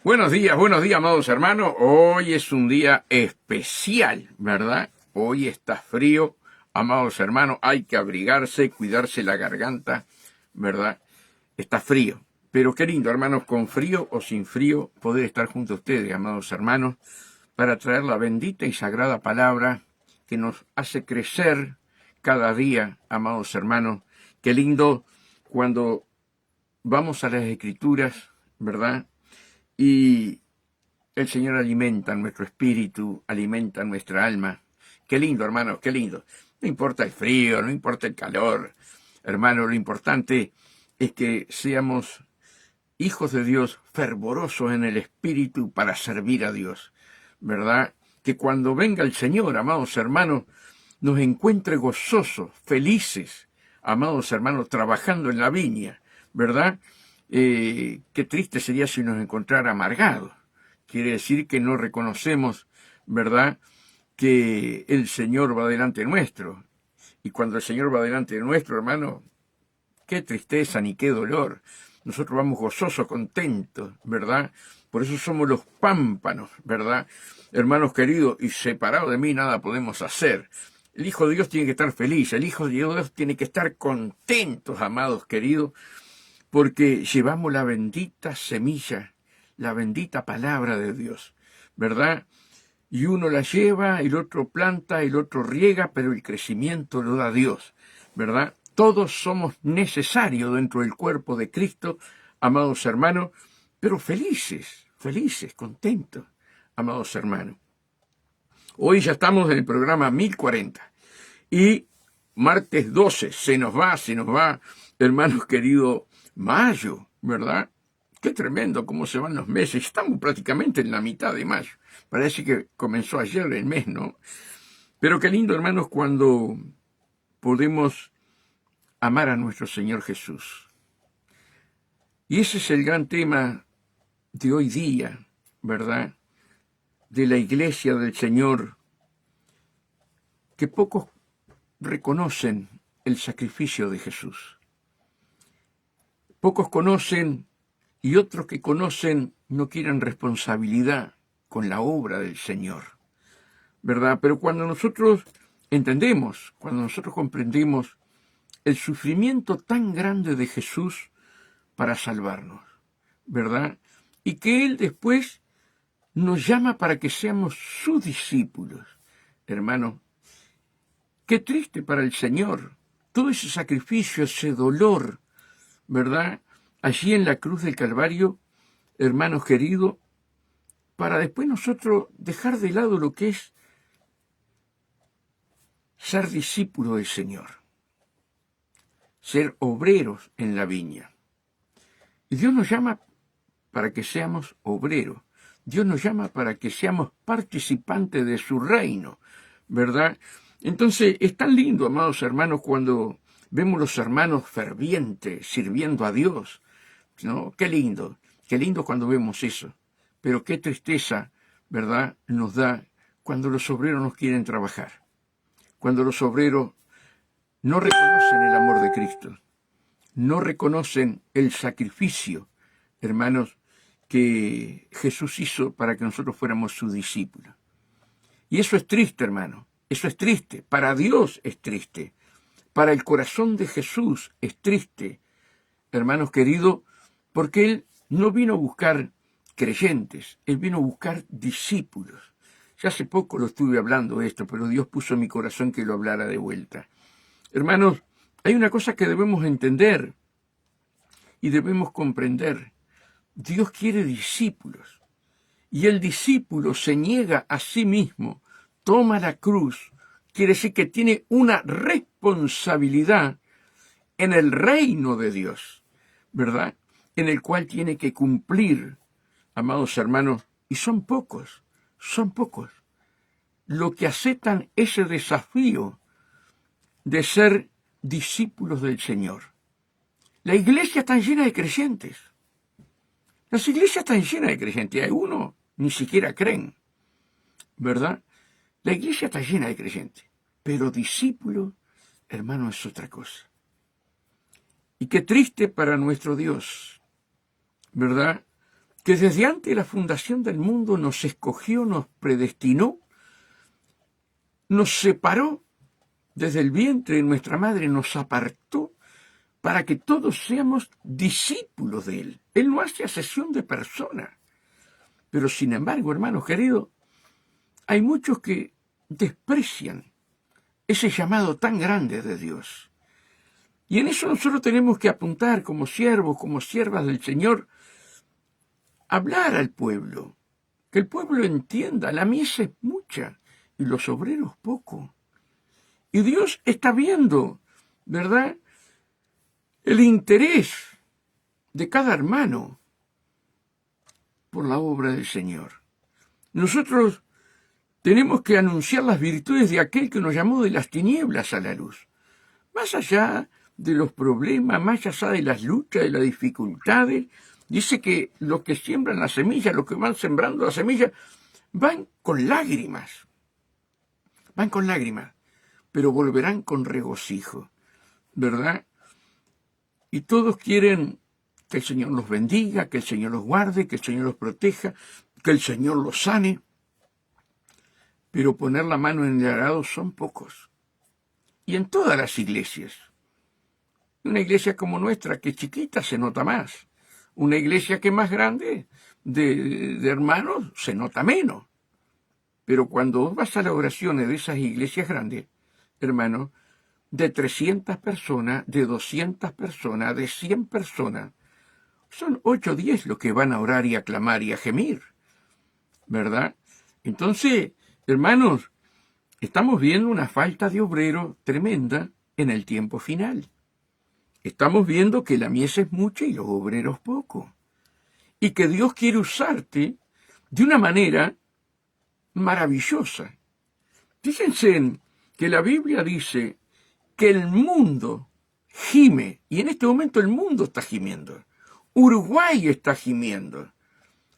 Buenos días, amados hermanos. Hoy es un día especial, ¿verdad? Hoy está frío, amados hermanos. Hay que abrigarse, cuidarse la garganta, ¿verdad? Está frío. Pero qué lindo, hermanos, con frío o sin frío, poder estar junto a ustedes, amados hermanos, para traer la bendita y sagrada palabra que nos hace crecer cada día, amados hermanos. Qué lindo cuando vamos a las Escrituras, ¿verdad? Y el Señor alimenta nuestro espíritu, alimenta nuestra alma. Qué lindo, hermanos, qué lindo. No importa el frío, no importa el calor. Hermano, lo importante es que seamos hijos de Dios, fervorosos en el espíritu para servir a Dios. ¿Verdad? Que cuando venga el Señor, amados hermanos, nos encuentre gozosos, felices, amados hermanos, trabajando en la viña. ¿Verdad? Qué triste sería si nos encontrara amargados. Quiere decir que no reconocemos, ¿verdad?, que el Señor va delante nuestro. Y cuando el Señor va delante de nuestro, hermano, qué tristeza ni qué dolor. Nosotros vamos gozosos, contentos, ¿verdad? Por eso somos los pámpanos, ¿verdad? Hermanos queridos, y separados de mí nada podemos hacer. El Hijo de Dios tiene que estar feliz, el Hijo de Dios tiene que estar contentos, amados queridos, porque llevamos la bendita semilla, la bendita palabra de Dios, ¿verdad? Y uno la lleva, el otro planta, el otro riega, pero el crecimiento lo da Dios, ¿verdad? Todos somos necesarios dentro del cuerpo de Cristo, amados hermanos, pero felices, felices, contentos, amados hermanos. Hoy ya estamos en el programa 1040 y martes 12 se nos va, hermanos queridos, mayo, ¿verdad? Qué tremendo cómo se van los meses. Estamos prácticamente en la mitad de mayo. Parece que comenzó ayer el mes, ¿no? Pero qué lindo, hermanos, cuando podemos amar a nuestro Señor Jesús. Y ese es el gran tema de hoy día, ¿verdad? De la iglesia del Señor, que pocos reconocen el sacrificio de Jesús. Pocos conocen y otros que conocen no quieren responsabilidad con la obra del Señor, ¿verdad? Pero cuando nosotros entendemos, cuando nosotros comprendemos el sufrimiento tan grande de Jesús para salvarnos, ¿verdad? Y que Él después nos llama para que seamos sus discípulos, hermano. Qué triste para el Señor todo ese sacrificio, ese dolor, ¿verdad? Allí en la cruz del Calvario, hermanos queridos, para después nosotros dejar de lado lo que es ser discípulo del Señor, ser obreros en la viña. Y Dios nos llama para que seamos obreros. Dios nos llama para que seamos participantes de su reino, ¿verdad? Entonces, es tan lindo, amados hermanos, cuando vemos los hermanos fervientes sirviendo a Dios, ¿no? Qué lindo cuando vemos eso. Pero qué tristeza, ¿verdad?, nos da cuando los obreros no quieren trabajar, cuando los obreros no reconocen el amor de Cristo, no reconocen el sacrificio, hermanos, que Jesús hizo para que nosotros fuéramos sus discípulos. Y eso es triste, hermano, eso es triste. Para Dios es triste, para el corazón de Jesús es triste, hermanos queridos, porque Él no vino a buscar creyentes, Él vino a buscar discípulos. Ya hace poco lo estuve hablando de esto, pero Dios puso en mi corazón que lo hablara de vuelta. Hermanos, hay una cosa que debemos entender y debemos comprender. Dios quiere discípulos, y el discípulo se niega a sí mismo, toma la cruz, quiere decir que tiene una responsabilidad en el reino de Dios, ¿verdad?, en el cual tiene que cumplir, amados hermanos, y son pocos, los que aceptan ese desafío de ser discípulos del Señor. La iglesia está llena de creyentes. Las iglesias están llenas de creyentes. Algunos ni siquiera creen, ¿verdad? La iglesia está llena de creyentes. Pero discípulos, hermano, es otra cosa. Y qué triste para nuestro Dios, ¿verdad?, que desde antes de la fundación del mundo nos escogió, nos predestinó, nos separó desde el vientre de nuestra madre, nos apartó para que todos seamos discípulos de Él. Él no hace acepción de personas. Pero sin embargo, hermanos queridos, hay muchos que desprecian ese llamado tan grande de Dios. Y en eso nosotros tenemos que apuntar como siervos, como siervas del Señor, hablar al pueblo, que el pueblo entienda, la mies es mucha y los obreros poco. Y Dios está viendo, ¿verdad?, el interés de cada hermano por la obra del Señor. Nosotros tenemos que anunciar las virtudes de aquel que nos llamó de las tinieblas a la luz. Más allá de los problemas, más allá de las luchas, de las dificultades, dice que los que siembran la semilla, los que van sembrando la semilla, van con lágrimas, pero volverán con regocijo, ¿verdad? Y todos quieren que el Señor los bendiga, que el Señor los guarde, que el Señor los proteja, que el Señor los sane. Pero poner la mano en el arado son pocos. Y en todas las iglesias. Una iglesia como nuestra, que es chiquita, se nota más. Una iglesia que es más grande, de hermanos, se nota menos. Pero cuando vos vas a las oraciones de esas iglesias grandes, hermanos, de 300 personas, de 200 personas, de 100 personas, son 8 o 10 los que van a orar y a clamar y a gemir, ¿verdad? Entonces, hermanos, estamos viendo una falta de obrero tremenda en el tiempo final. Estamos viendo que la mies es mucha y los obreros poco. Y que Dios quiere usarte de una manera maravillosa. Fíjense que la Biblia dice que el mundo gime, y en este momento el mundo está gimiendo. Uruguay está gimiendo,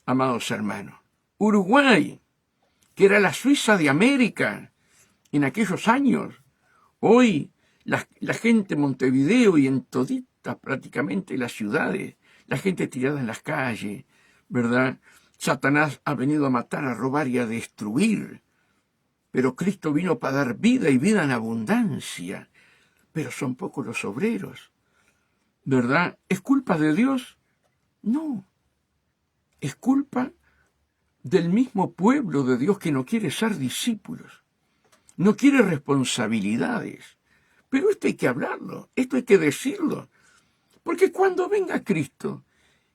amados hermanos. Uruguay, que era la Suiza de América en aquellos años, hoy la gente en Montevideo y en toditas prácticamente las ciudades, la gente tirada en las calles, ¿verdad? Satanás ha venido a matar, a robar y a destruir, pero Cristo vino para dar vida y vida en abundancia, pero son pocos los obreros, ¿verdad? ¿Es culpa de Dios? No, es culpa del mismo pueblo de Dios que no quiere ser discípulos, no quiere responsabilidades. Pero esto hay que hablarlo, esto hay que decirlo, porque cuando venga Cristo,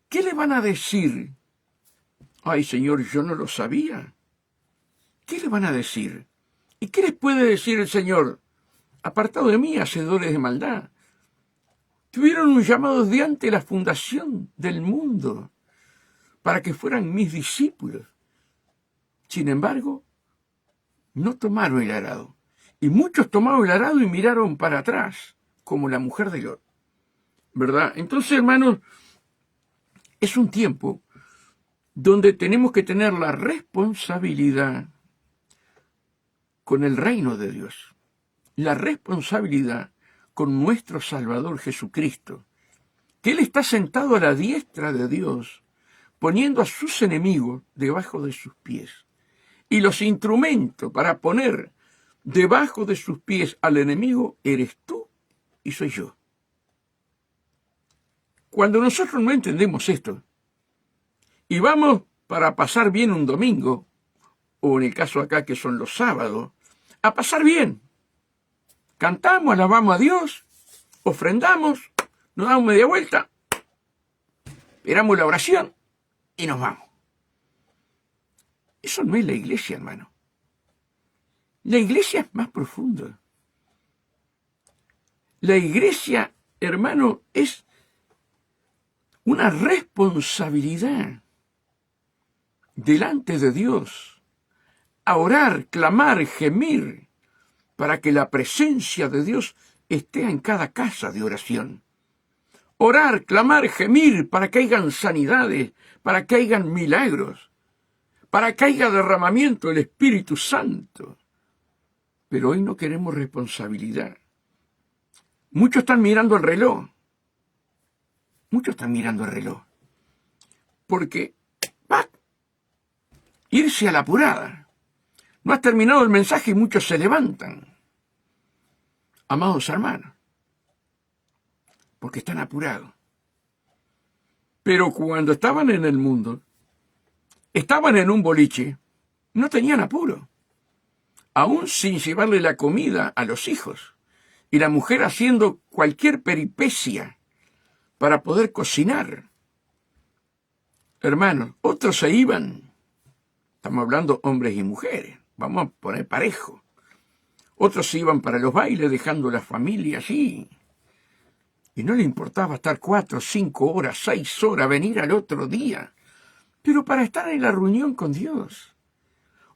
¿qué le van a decir? Ay, Señor, yo no lo sabía. ¿Qué le van a decir? ¿Y qué les puede decir el Señor? Apartado de mí, hacedores de maldad. Tuvieron un llamado de antes de la fundación del mundo para que fueran mis discípulos. Sin embargo, no tomaron el arado. Y muchos tomaron el arado y miraron para atrás, como la mujer de Lot. ¿Verdad? Entonces, hermanos, es un tiempo donde tenemos que tener la responsabilidad con el reino de Dios, la responsabilidad con nuestro Salvador Jesucristo, que Él está sentado a la diestra de Dios, poniendo a sus enemigos debajo de sus pies. Y los instrumentos para poner debajo de sus pies al enemigo eres tú y soy yo. Cuando nosotros no entendemos esto, y vamos para pasar bien un domingo, o en el caso acá que son los sábados, a pasar bien. Cantamos, alabamos a Dios, ofrendamos, nos damos media vuelta, esperamos la oración y nos vamos. Eso no es la iglesia, hermano. La iglesia es más profunda. La iglesia, hermano, es una responsabilidad delante de Dios, a orar, clamar, gemir, para que la presencia de Dios esté en cada casa de oración. Orar, clamar, gemir, para que hayan sanidades, para que hayan milagros, para que haya derramamiento del Espíritu Santo. Pero hoy no queremos responsabilidad. Muchos están mirando el reloj. Muchos están mirando el reloj. Porque va a irse a la apurada. No ha terminado el mensaje y muchos se levantan. Amados hermanos, porque están apurados. Pero cuando estaban en el mundo, estaban en un boliche, no tenían apuro, aún sin llevarle la comida a los hijos, y la mujer haciendo cualquier peripecia para poder cocinar. Hermanos, otros se iban, estamos hablando hombres y mujeres, vamos a poner parejo. Otros se iban para los bailes dejando la familia allí. Y no le importaba estar 4, 5 horas, 6 horas, venir al otro día. Pero para estar en la reunión con Dios.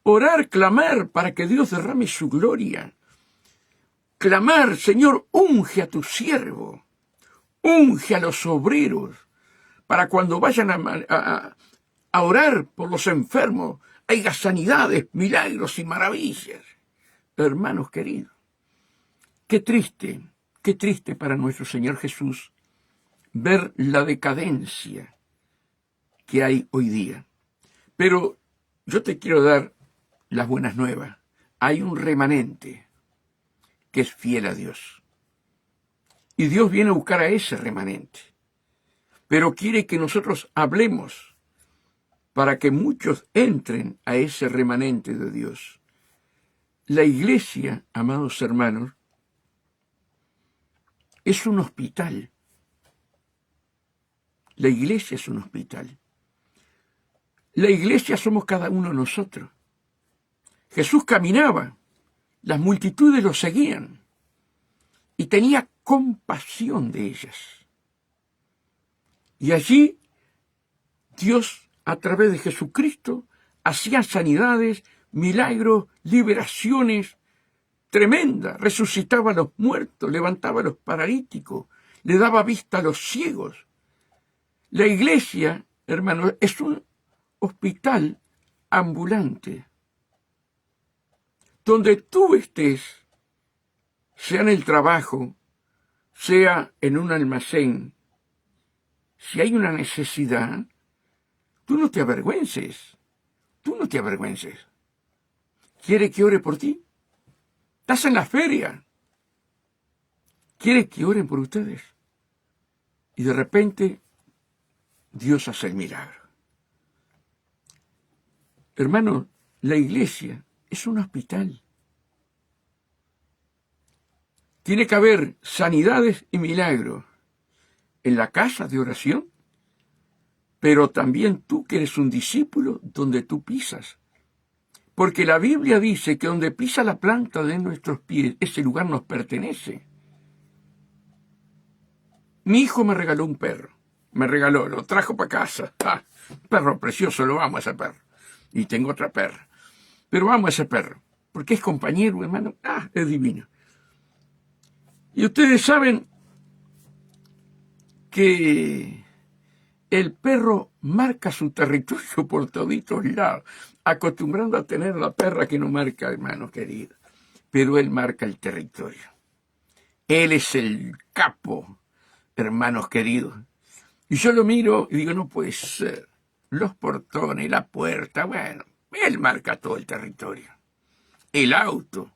Orar, clamar para que Dios derrame su gloria. Clamar, Señor, unge a tu siervo. Unge a los obreros. Para cuando vayan a orar por los enfermos, haya sanidades, milagros y maravillas. Hermanos queridos, qué triste para nuestro Señor Jesús ver la decadencia que hay hoy día. Pero yo te quiero dar las buenas nuevas. Hay un remanente que es fiel a Dios. Y Dios viene a buscar a ese remanente. Pero quiere que nosotros hablemos para que muchos entren a ese remanente de Dios. La iglesia, amados hermanos, es un hospital. La iglesia es un hospital. La iglesia somos cada uno de nosotros. Jesús caminaba, las multitudes lo seguían y tenía compasión de ellas. Y allí Dios, a través de Jesucristo, hacía sanidades, milagros, liberaciones tremendas. Resucitaba a los muertos, levantaba a los paralíticos, le daba vista a los ciegos. La iglesia, hermano, es un hospital ambulante. Donde tú estés, sea en el trabajo, sea en un almacén, si hay una necesidad, tú no te avergüences. Tú no te avergüences. ¿Quiere que ore por ti? Estás en la feria. ¿Quiere que oren por ustedes? Y de repente, Dios hace el milagro. Hermano, la iglesia es un hospital. Tiene que haber sanidades y milagros en la casa de oración, pero también tú que eres un discípulo donde tú pisas. Porque la Biblia dice que donde pisa la planta de nuestros pies, ese lugar nos pertenece. Mi hijo me regaló un perro. Lo trajo para casa. Perro precioso, lo amo a ese perro. Y tengo otra perra. Pero amo a ese perro, porque es compañero, hermano. Es divino. Y ustedes saben que el perro marca su territorio por toditos lados, acostumbrando a tener la perra que no marca, hermano querido. Pero él marca el territorio. Él es el capo, hermanos queridos. Y yo lo miro y digo, no puede ser. Los portones, la puerta, bueno, él marca todo el territorio. El auto,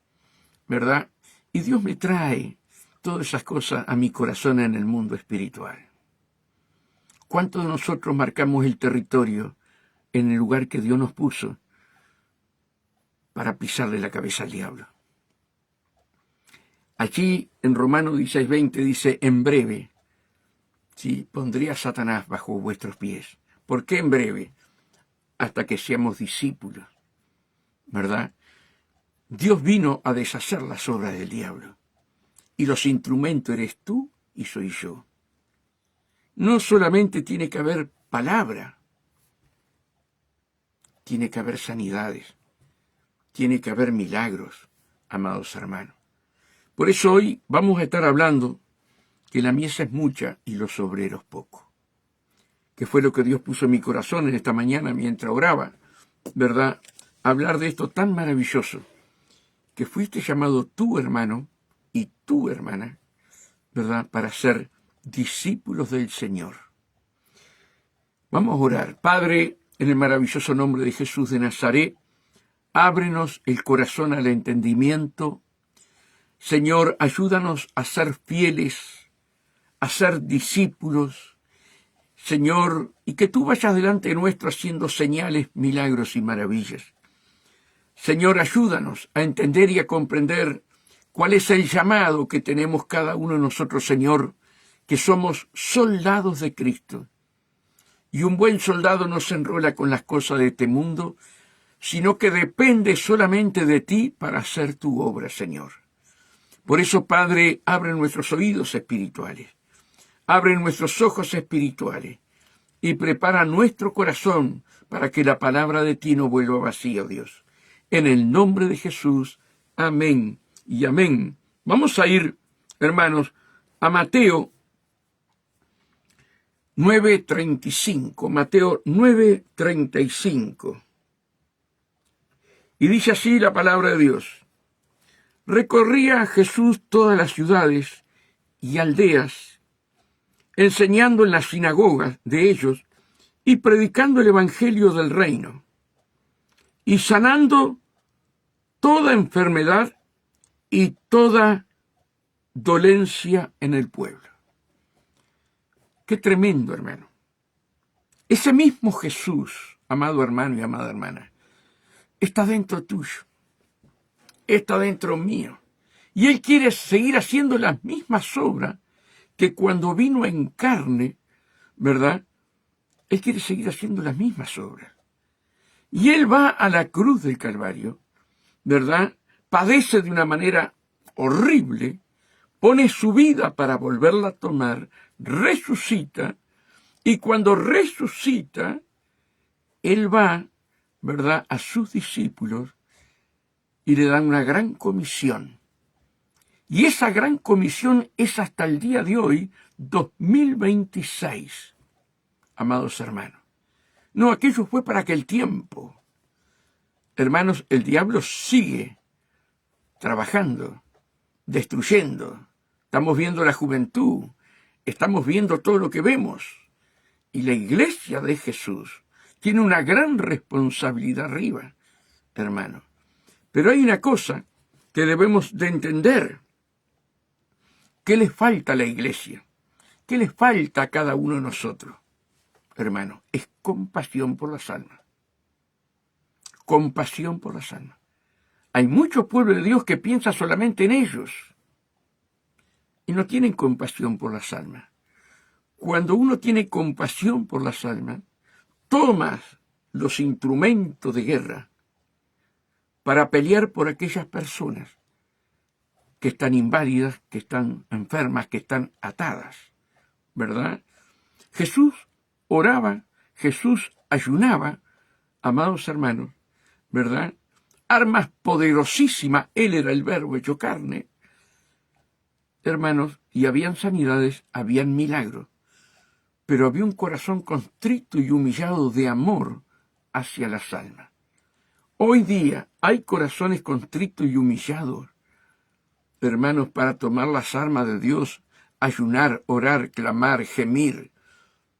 ¿verdad? Y Dios me trae todas esas cosas a mi corazón en el mundo espiritual. ¿Cuántos de nosotros marcamos el territorio en el lugar que Dios nos puso para pisarle la cabeza al diablo? Allí en Romanos 16:20 dice, en breve, sí, pondría a Satanás bajo vuestros pies. ¿Por qué en breve? Hasta que seamos discípulos, ¿verdad? Dios vino a deshacer las obras del diablo. Y los instrumentos eres tú y soy yo. No solamente tiene que haber palabra, tiene que haber sanidades, tiene que haber milagros, amados hermanos. Por eso hoy vamos a estar hablando que la mies es mucha y los obreros pocos. Que fue lo que Dios puso en mi corazón en esta mañana mientras oraba, ¿verdad? Hablar de esto tan maravilloso, que fuiste llamado tú, hermano, y tú, hermana, ¿verdad? Para ser discípulos del Señor. Vamos a orar. Padre, en el maravilloso nombre de Jesús de Nazaret, ábrenos el corazón al entendimiento. Señor, ayúdanos a ser fieles, a ser discípulos, Señor, y que tú vayas delante nuestro haciendo señales, milagros y maravillas. Señor, ayúdanos a entender y a comprender cuál es el llamado que tenemos cada uno de nosotros, Señor, que somos soldados de Cristo. Y un buen soldado no se enrola con las cosas de este mundo, sino que depende solamente de ti para hacer tu obra, Señor. Por eso, Padre, abre nuestros oídos espirituales, abre nuestros ojos espirituales y prepara nuestro corazón para que la palabra de ti no vuelva vacía, Dios. En el nombre de Jesús, amén y amén. Vamos a ir, hermanos, a Mateo 9:35. Mateo 9:35. Y dice así la palabra de Dios. Recorría Jesús todas las ciudades y aldeas, enseñando en las sinagogas de ellos y predicando el evangelio del reino, y sanando toda enfermedad y toda dolencia en el pueblo. Qué tremendo, hermano. Ese mismo Jesús, amado hermano y amada hermana, está dentro tuyo, está dentro mío. Y Él quiere seguir haciendo las mismas obras que cuando vino en carne, ¿verdad? Él quiere seguir haciendo las mismas obras. Y Él va a la cruz del Calvario, ¿verdad? Padece de una manera horrible, pone su vida para volverla a tomar, resucita, y cuando resucita, Él va, ¿verdad?, a sus discípulos y le dan una gran comisión. Y esa gran comisión es hasta el día de hoy, 2026, amados hermanos. No, aquello fue para aquel tiempo. Hermanos, el diablo sigue trabajando, destruyendo. Estamos viendo la juventud, estamos viendo todo lo que vemos. Y la iglesia de Jesús tiene una gran responsabilidad arriba, hermano. Pero hay una cosa que debemos de entender. ¿Qué le falta a la iglesia? ¿Qué le falta a cada uno de nosotros? Hermano, es compasión por las almas. Compasión por las almas. Hay mucho pueblo de Dios que piensa solamente en ellos y no tienen compasión por las almas. Cuando uno tiene compasión por las almas, tomas los instrumentos de guerra para pelear por aquellas personas que están inválidas, que están enfermas, que están atadas, ¿verdad? Jesús oraba, Jesús ayunaba, amados hermanos, ¿verdad? Armas poderosísimas, Él era el Verbo hecho carne, hermanos, y habían sanidades, habían milagros, pero había un corazón contrito y humillado de amor hacia las almas. Hoy día hay corazones contritos y humillados, hermanos, para tomar las armas de Dios, ayunar, orar, clamar, gemir,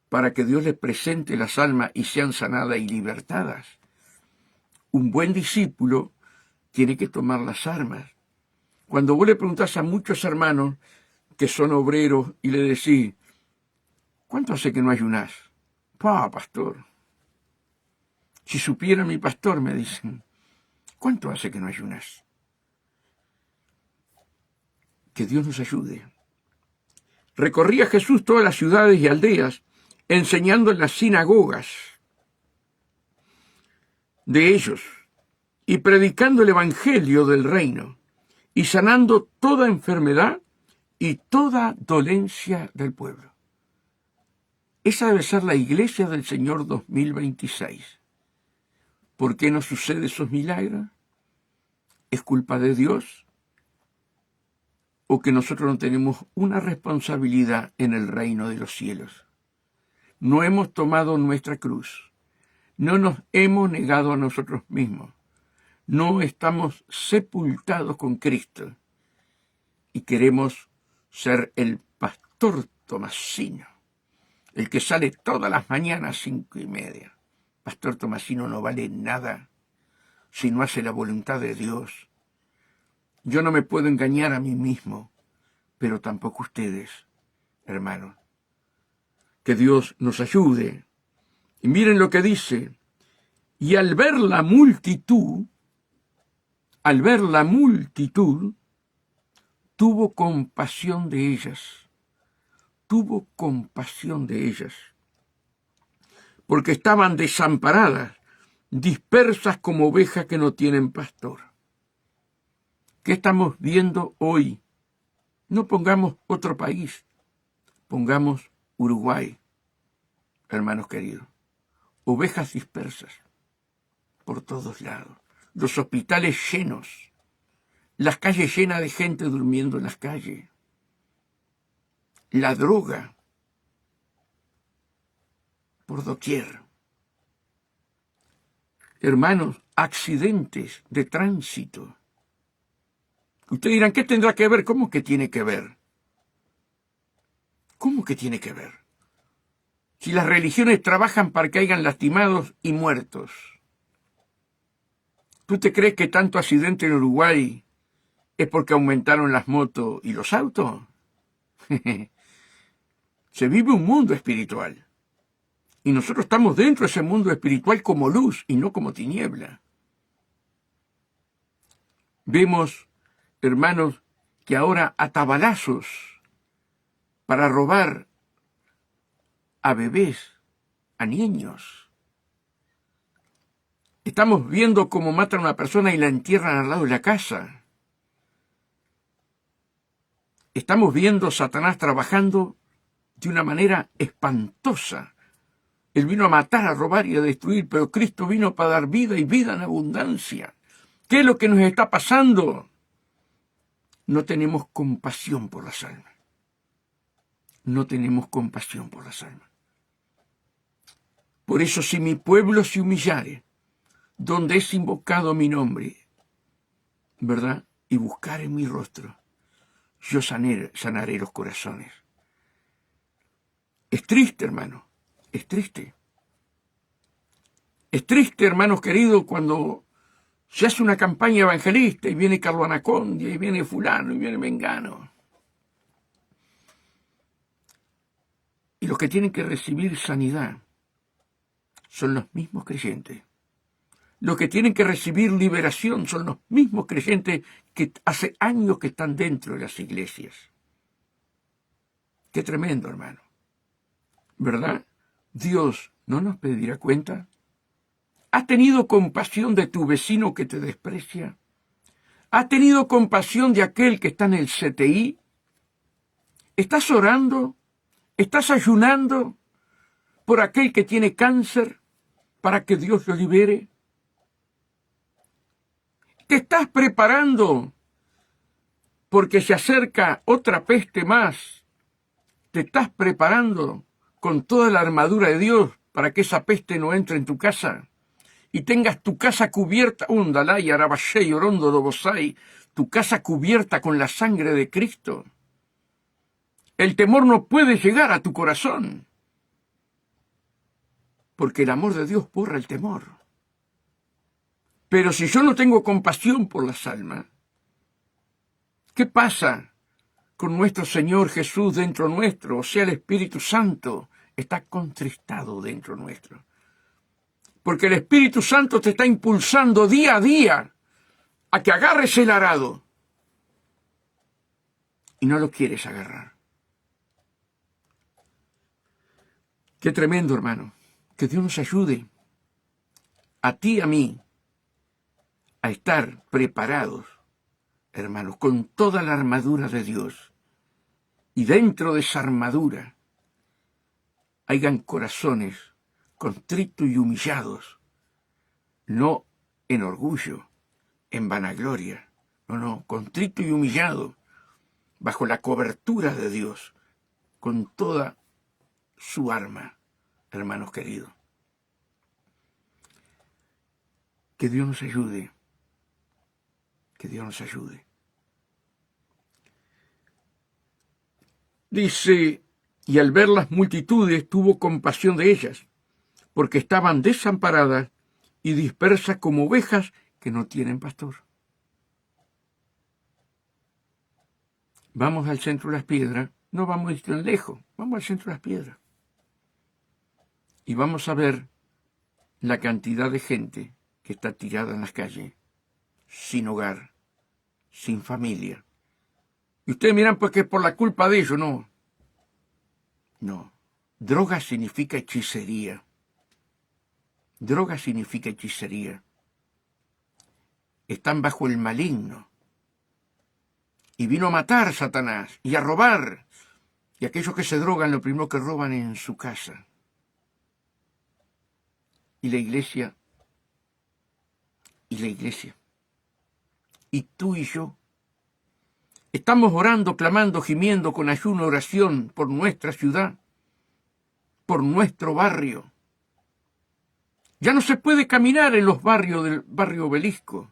para que Dios les presente las almas y sean sanadas y libertadas. Un buen discípulo tiene que tomar las armas. Cuando vos le preguntás a muchos hermanos que son obreros y le decís, ¿cuánto hace que no ayunás? Pastor. Si supiera mi pastor, me dicen, ¿cuánto hace que no ayunás? Que Dios nos ayude. Recorría Jesús todas las ciudades y aldeas, enseñando en las sinagogas de ellos y predicando el evangelio del reino y sanando toda enfermedad y toda dolencia del pueblo. Esa debe ser la iglesia del Señor 2026. ¿Por qué no sucede esos milagros? ¿Es culpa de Dios? ¿O que nosotros no tenemos una responsabilidad en el reino de los cielos? No hemos tomado nuestra cruz. No nos hemos negado a nosotros mismos. No estamos sepultados con Cristo. Y queremos ser el pastor Tomasino, el que sale todas las mañanas 5:30. Pastor Tomasino no vale nada si no hace la voluntad de Dios. Yo no me puedo engañar a mí mismo, pero tampoco ustedes, hermanos. Que Dios nos ayude. Y miren lo que dice. Y al ver la multitud, tuvo compasión de ellas. Tuvo compasión de ellas. Porque estaban desamparadas, dispersas como ovejas que no tienen pastor. ¿Qué estamos viendo hoy? No pongamos otro país, pongamos Uruguay, hermanos queridos. Ovejas dispersas por todos lados, los hospitales llenos, las calles llenas de gente durmiendo en las calles, la droga por doquier. Hermanos, accidentes de tránsito. Ustedes dirán, ¿qué tendrá que ver? ¿Cómo que tiene que ver? ¿Cómo que tiene que ver? Si las religiones trabajan para que hayan lastimados y muertos. ¿Tú te crees que tanto accidente en Uruguay es porque aumentaron las motos y los autos? Se vive un mundo espiritual. Y nosotros estamos dentro de ese mundo espiritual como luz y no como tiniebla. Vemos, hermanos, que ahora atabalazos para robar a bebés, a niños. Estamos viendo cómo matan a una persona y la entierran al lado de la casa. Estamos viendo a Satanás trabajando de una manera espantosa. Él vino a matar, a robar y a destruir, pero Cristo vino para dar vida y vida en abundancia. ¿Qué es lo que nos está pasando? No tenemos compasión por las almas. No tenemos compasión por las almas. Por eso, si mi pueblo se humillare, donde es invocado mi nombre, ¿verdad? Y buscare mi rostro, yo sanaré los corazones. Es triste, hermano, es triste. Es triste, hermanos queridos, cuando se hace una campaña evangelista y viene Carlos Anacondia, y viene fulano, y viene Mengano. Y los que tienen que recibir sanidad son los mismos creyentes. Los que tienen que recibir liberación son los mismos creyentes que hace años que están dentro de las iglesias. Qué tremendo, hermano. ¿Verdad? Dios no nos pedirá cuenta. ¿Has tenido compasión de tu vecino que te desprecia? ¿Has tenido compasión de aquel que está en el CTI? ¿Estás orando? ¿Estás ayunando por aquel que tiene cáncer para que Dios lo libere? ¿Te estás preparando porque se acerca otra peste más? ¿Te estás preparando con toda la armadura de Dios para que esa peste no entre en tu casa? Y tengas tu casa cubierta, tu casa cubierta con la sangre de Cristo. El temor no puede llegar a tu corazón, porque el amor de Dios borra el temor. Pero si yo no tengo compasión por las almas, ¿qué pasa con nuestro Señor Jesús dentro nuestro? O sea, el Espíritu Santo está contristado dentro nuestro. Porque el Espíritu Santo te está impulsando día a día a que agarres el arado. Y no lo quieres agarrar. Qué tremendo, hermano. Que Dios nos ayude, a ti y a mí, a estar preparados, hermanos, con toda la armadura de Dios. Y dentro de esa armadura hayan corazones contritos y humillados, no en orgullo, en vanagloria, no, contrito y humillado, bajo la cobertura de Dios, con toda su arma, hermanos queridos. Que Dios nos ayude, que Dios nos ayude. Dice, y al ver las multitudes tuvo compasión de ellas, porque estaban desamparadas y dispersas como ovejas que no tienen pastor. Vamos al centro de las piedras, no vamos a ir tan lejos, vamos al centro de las piedras. Y vamos a ver la cantidad de gente que está tirada en las calles, sin hogar, sin familia. Y ustedes miran pues que es por la culpa de ellos, no. No. Droga significa hechicería. Droga significa hechicería. Están bajo el maligno. Y vino a matar Satanás y a robar. Y aquellos que se drogan, lo primero que roban en su casa. Y la iglesia. Y tú y yo. Estamos orando, clamando, gimiendo con ayuno, oración por nuestra ciudad, por nuestro barrio. Ya no se puede caminar en los barrios del barrio Obelisco,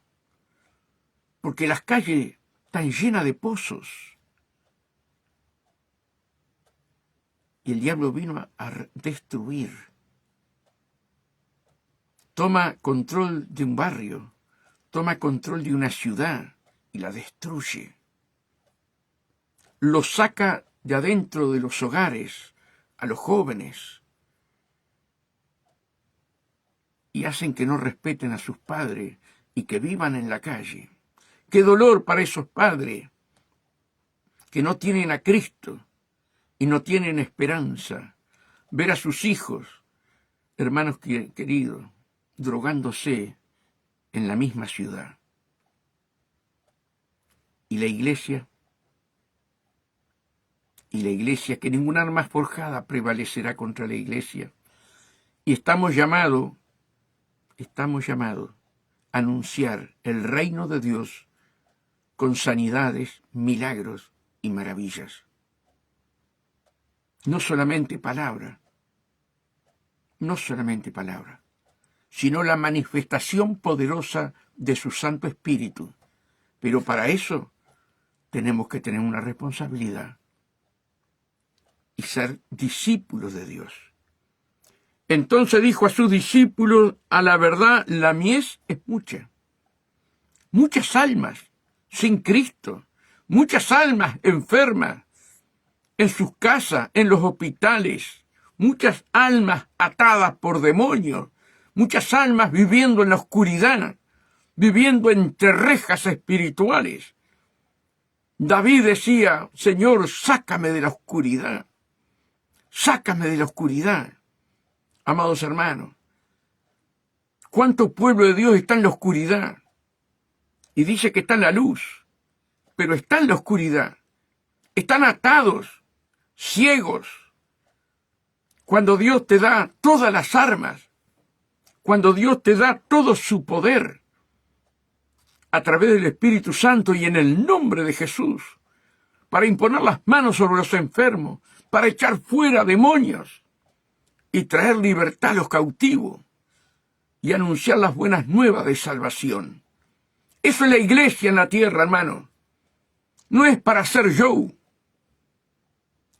porque las calles están llenas de pozos. Y el diablo vino a destruir. Toma control de un barrio, toma control de una ciudad y la destruye. Los saca de adentro de los hogares a los jóvenes y hacen que no respeten a sus padres y que vivan en la calle. ¡Qué dolor para esos padres que no tienen a Cristo y no tienen esperanza! Ver a sus hijos, hermanos queridos, drogándose en la misma ciudad. Y la iglesia, que ninguna arma forjada prevalecerá contra la iglesia. Y estamos llamados a anunciar el reino de Dios con sanidades, milagros y maravillas. No solamente palabra, sino la manifestación poderosa de su Santo Espíritu. Pero para eso tenemos que tener una responsabilidad y ser discípulos de Dios. Entonces dijo a sus discípulos: a la verdad, la mies es mucha. Muchas almas sin Cristo, muchas almas enfermas en sus casas, en los hospitales, muchas almas atadas por demonios, muchas almas viviendo en la oscuridad, viviendo entre rejas espirituales. David decía: Señor, sácame de la oscuridad. Sácame de la oscuridad. Amados hermanos, ¿cuánto pueblo de Dios está en la oscuridad? Y dice que está en la luz, pero está en la oscuridad. Están atados, ciegos. Cuando Dios te da todas las armas, cuando Dios te da todo su poder, a través del Espíritu Santo y en el nombre de Jesús, para imponer las manos sobre los enfermos, para echar fuera demonios y traer libertad a los cautivos y anunciar las buenas nuevas de salvación. Eso es la iglesia en la tierra, hermano. No es para hacer show.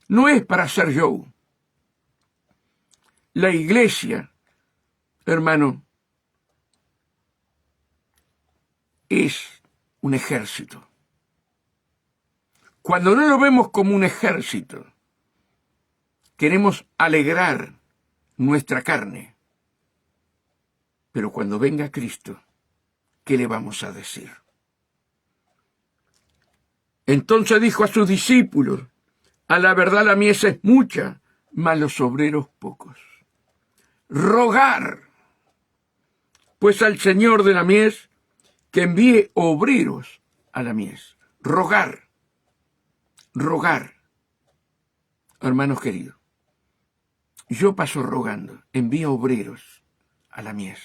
No es para hacer show. La iglesia, hermano, es un ejército. Cuando no lo vemos como un ejército, queremos alegrar nuestra carne. Pero cuando venga Cristo, ¿qué le vamos a decir? Entonces dijo a sus discípulos: a la verdad la mies es mucha, mas los obreros pocos. Rogar, pues, al Señor de la mies que envíe obreros a la mies. Rogar. Hermanos queridos, yo paso rogando: envía obreros a la mies.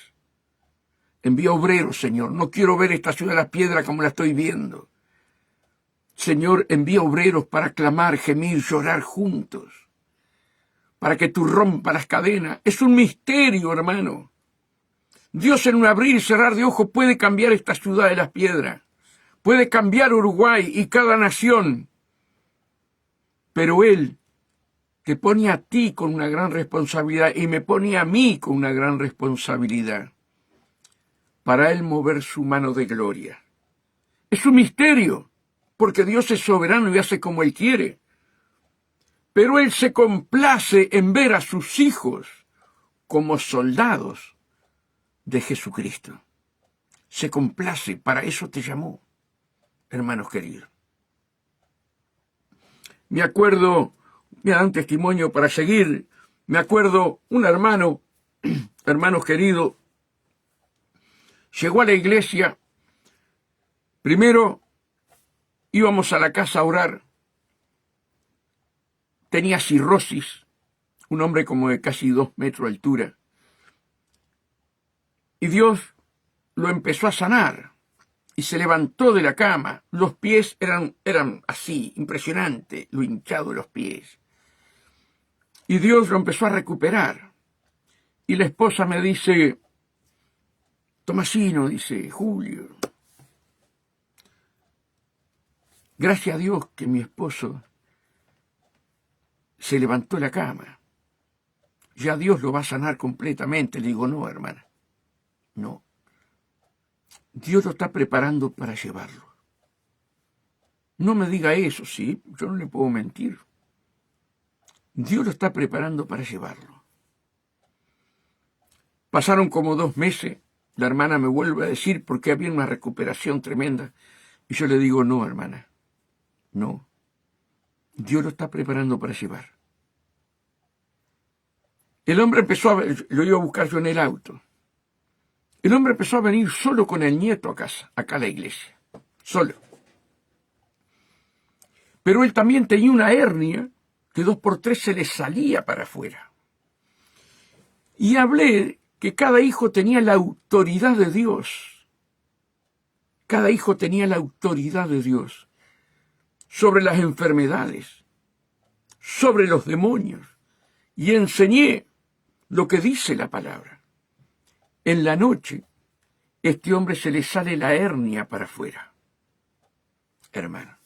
Envía obreros, Señor. No quiero ver esta ciudad de las piedras como la estoy viendo. Señor, envía obreros para clamar, gemir, llorar juntos, para que tú rompas las cadenas. Es un misterio, hermano. Dios, en un abrir y cerrar de ojos, puede cambiar esta ciudad de las piedras. Puede cambiar Uruguay y cada nación. Pero Él te pone a ti con una gran responsabilidad y me pone a mí con una gran responsabilidad para Él mover su mano de gloria. Es un misterio, porque Dios es soberano y hace como Él quiere. Pero Él se complace en ver a sus hijos como soldados de Jesucristo. Se complace, para eso te llamó, hermanos queridos. Me acuerdo, me da un testimonio para seguir, me acuerdo un hermano, hermanos queridos, llegó a la iglesia, primero íbamos a la casa a orar, tenía cirrosis, un hombre como de casi 2 metros de altura, y Dios lo empezó a sanar, y se levantó de la cama, los pies eran así, impresionante, lo hinchado de los pies, y Dios lo empezó a recuperar, y la esposa me dice, Tomasino, dice, Julio, gracias a Dios que mi esposo se levantó de la cama. Ya Dios lo va a sanar completamente. Le digo, no, hermana, no. Dios lo está preparando para llevarlo. No me diga eso, sí, yo no le puedo mentir. Dios lo está preparando para llevarlo. Pasaron como 2 meses. La hermana me vuelve a decir porque había una recuperación tremenda. Y yo le digo, no, hermana, no. Dios lo está preparando para llevar. El hombre empezó lo iba a buscar yo en el auto. El hombre empezó a venir solo con el nieto a casa, acá a la iglesia, solo. Pero él también tenía una hernia que 2 por 3 se le salía para afuera. Y hablé que cada hijo tenía la autoridad de Dios. Cada hijo tenía la autoridad de Dios sobre las enfermedades, sobre los demonios. Y enseñé lo que dice la palabra. En la noche, este hombre se le sale la hernia para afuera, hermano.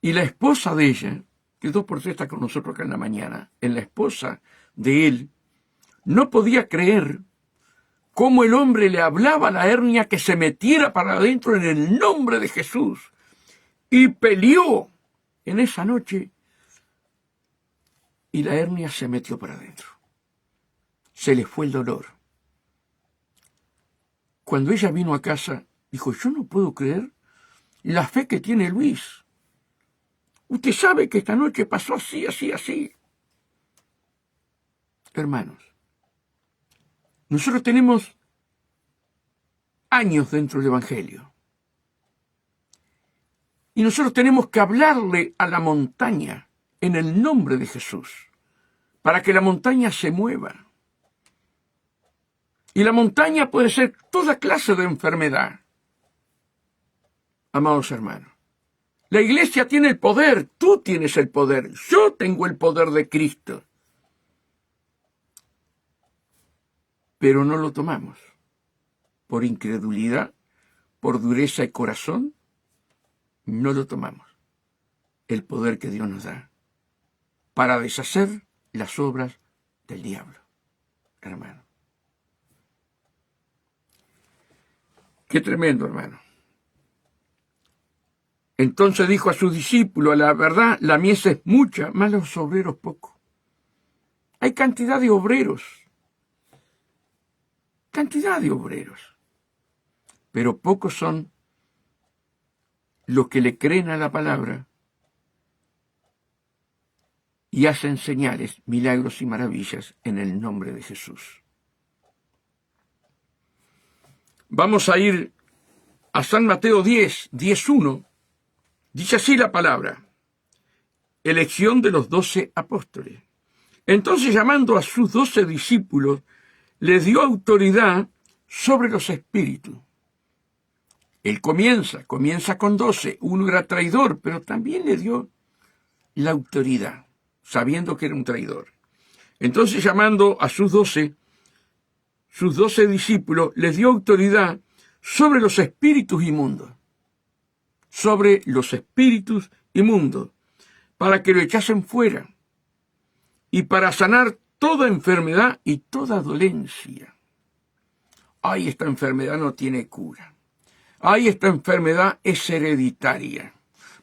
Y la esposa de ella, que 2 por 3 está con nosotros acá en la mañana, la esposa de él, no podía creer cómo el hombre le hablaba a la hernia que se metiera para adentro en el nombre de Jesús. Y peleó en esa noche y la hernia se metió para adentro. Se le fue el dolor. Cuando ella vino a casa, dijo, yo no puedo creer la fe que tiene Luis. Usted sabe que esta noche pasó así, así, así. Hermanos, nosotros tenemos años dentro del Evangelio. Y nosotros tenemos que hablarle a la montaña en el nombre de Jesús, para que la montaña se mueva. Y la montaña puede ser toda clase de enfermedad. Amados hermanos, la iglesia tiene el poder, tú tienes el poder, yo tengo el poder de Cristo. Pero no lo tomamos. Por incredulidad, por dureza de corazón, no lo tomamos. El poder que Dios nos da para deshacer las obras del diablo, hermano. Qué tremendo, hermano. Entonces dijo a sus discípulos, la verdad, la mies es mucha, más los obreros pocos. Hay cantidad de obreros, pero pocos son los que le creen a la palabra y hacen señales, milagros y maravillas en el nombre de Jesús. Vamos a ir a San Mateo 10:1. Dice así la palabra: elección de los 12 apóstoles. Entonces, llamando a sus 12 discípulos, les dio autoridad sobre los espíritus. Él comienza con 12. Uno era traidor, pero también le dio la autoridad, sabiendo que era un traidor. Entonces, llamando a sus 12 discípulos, les dio autoridad sobre los espíritus inmundos. Sobre los espíritus inmundos, para que lo echasen fuera. y para sanar toda enfermedad y toda dolencia. Ay, esta enfermedad no tiene cura. Ay, esta enfermedad es hereditaria.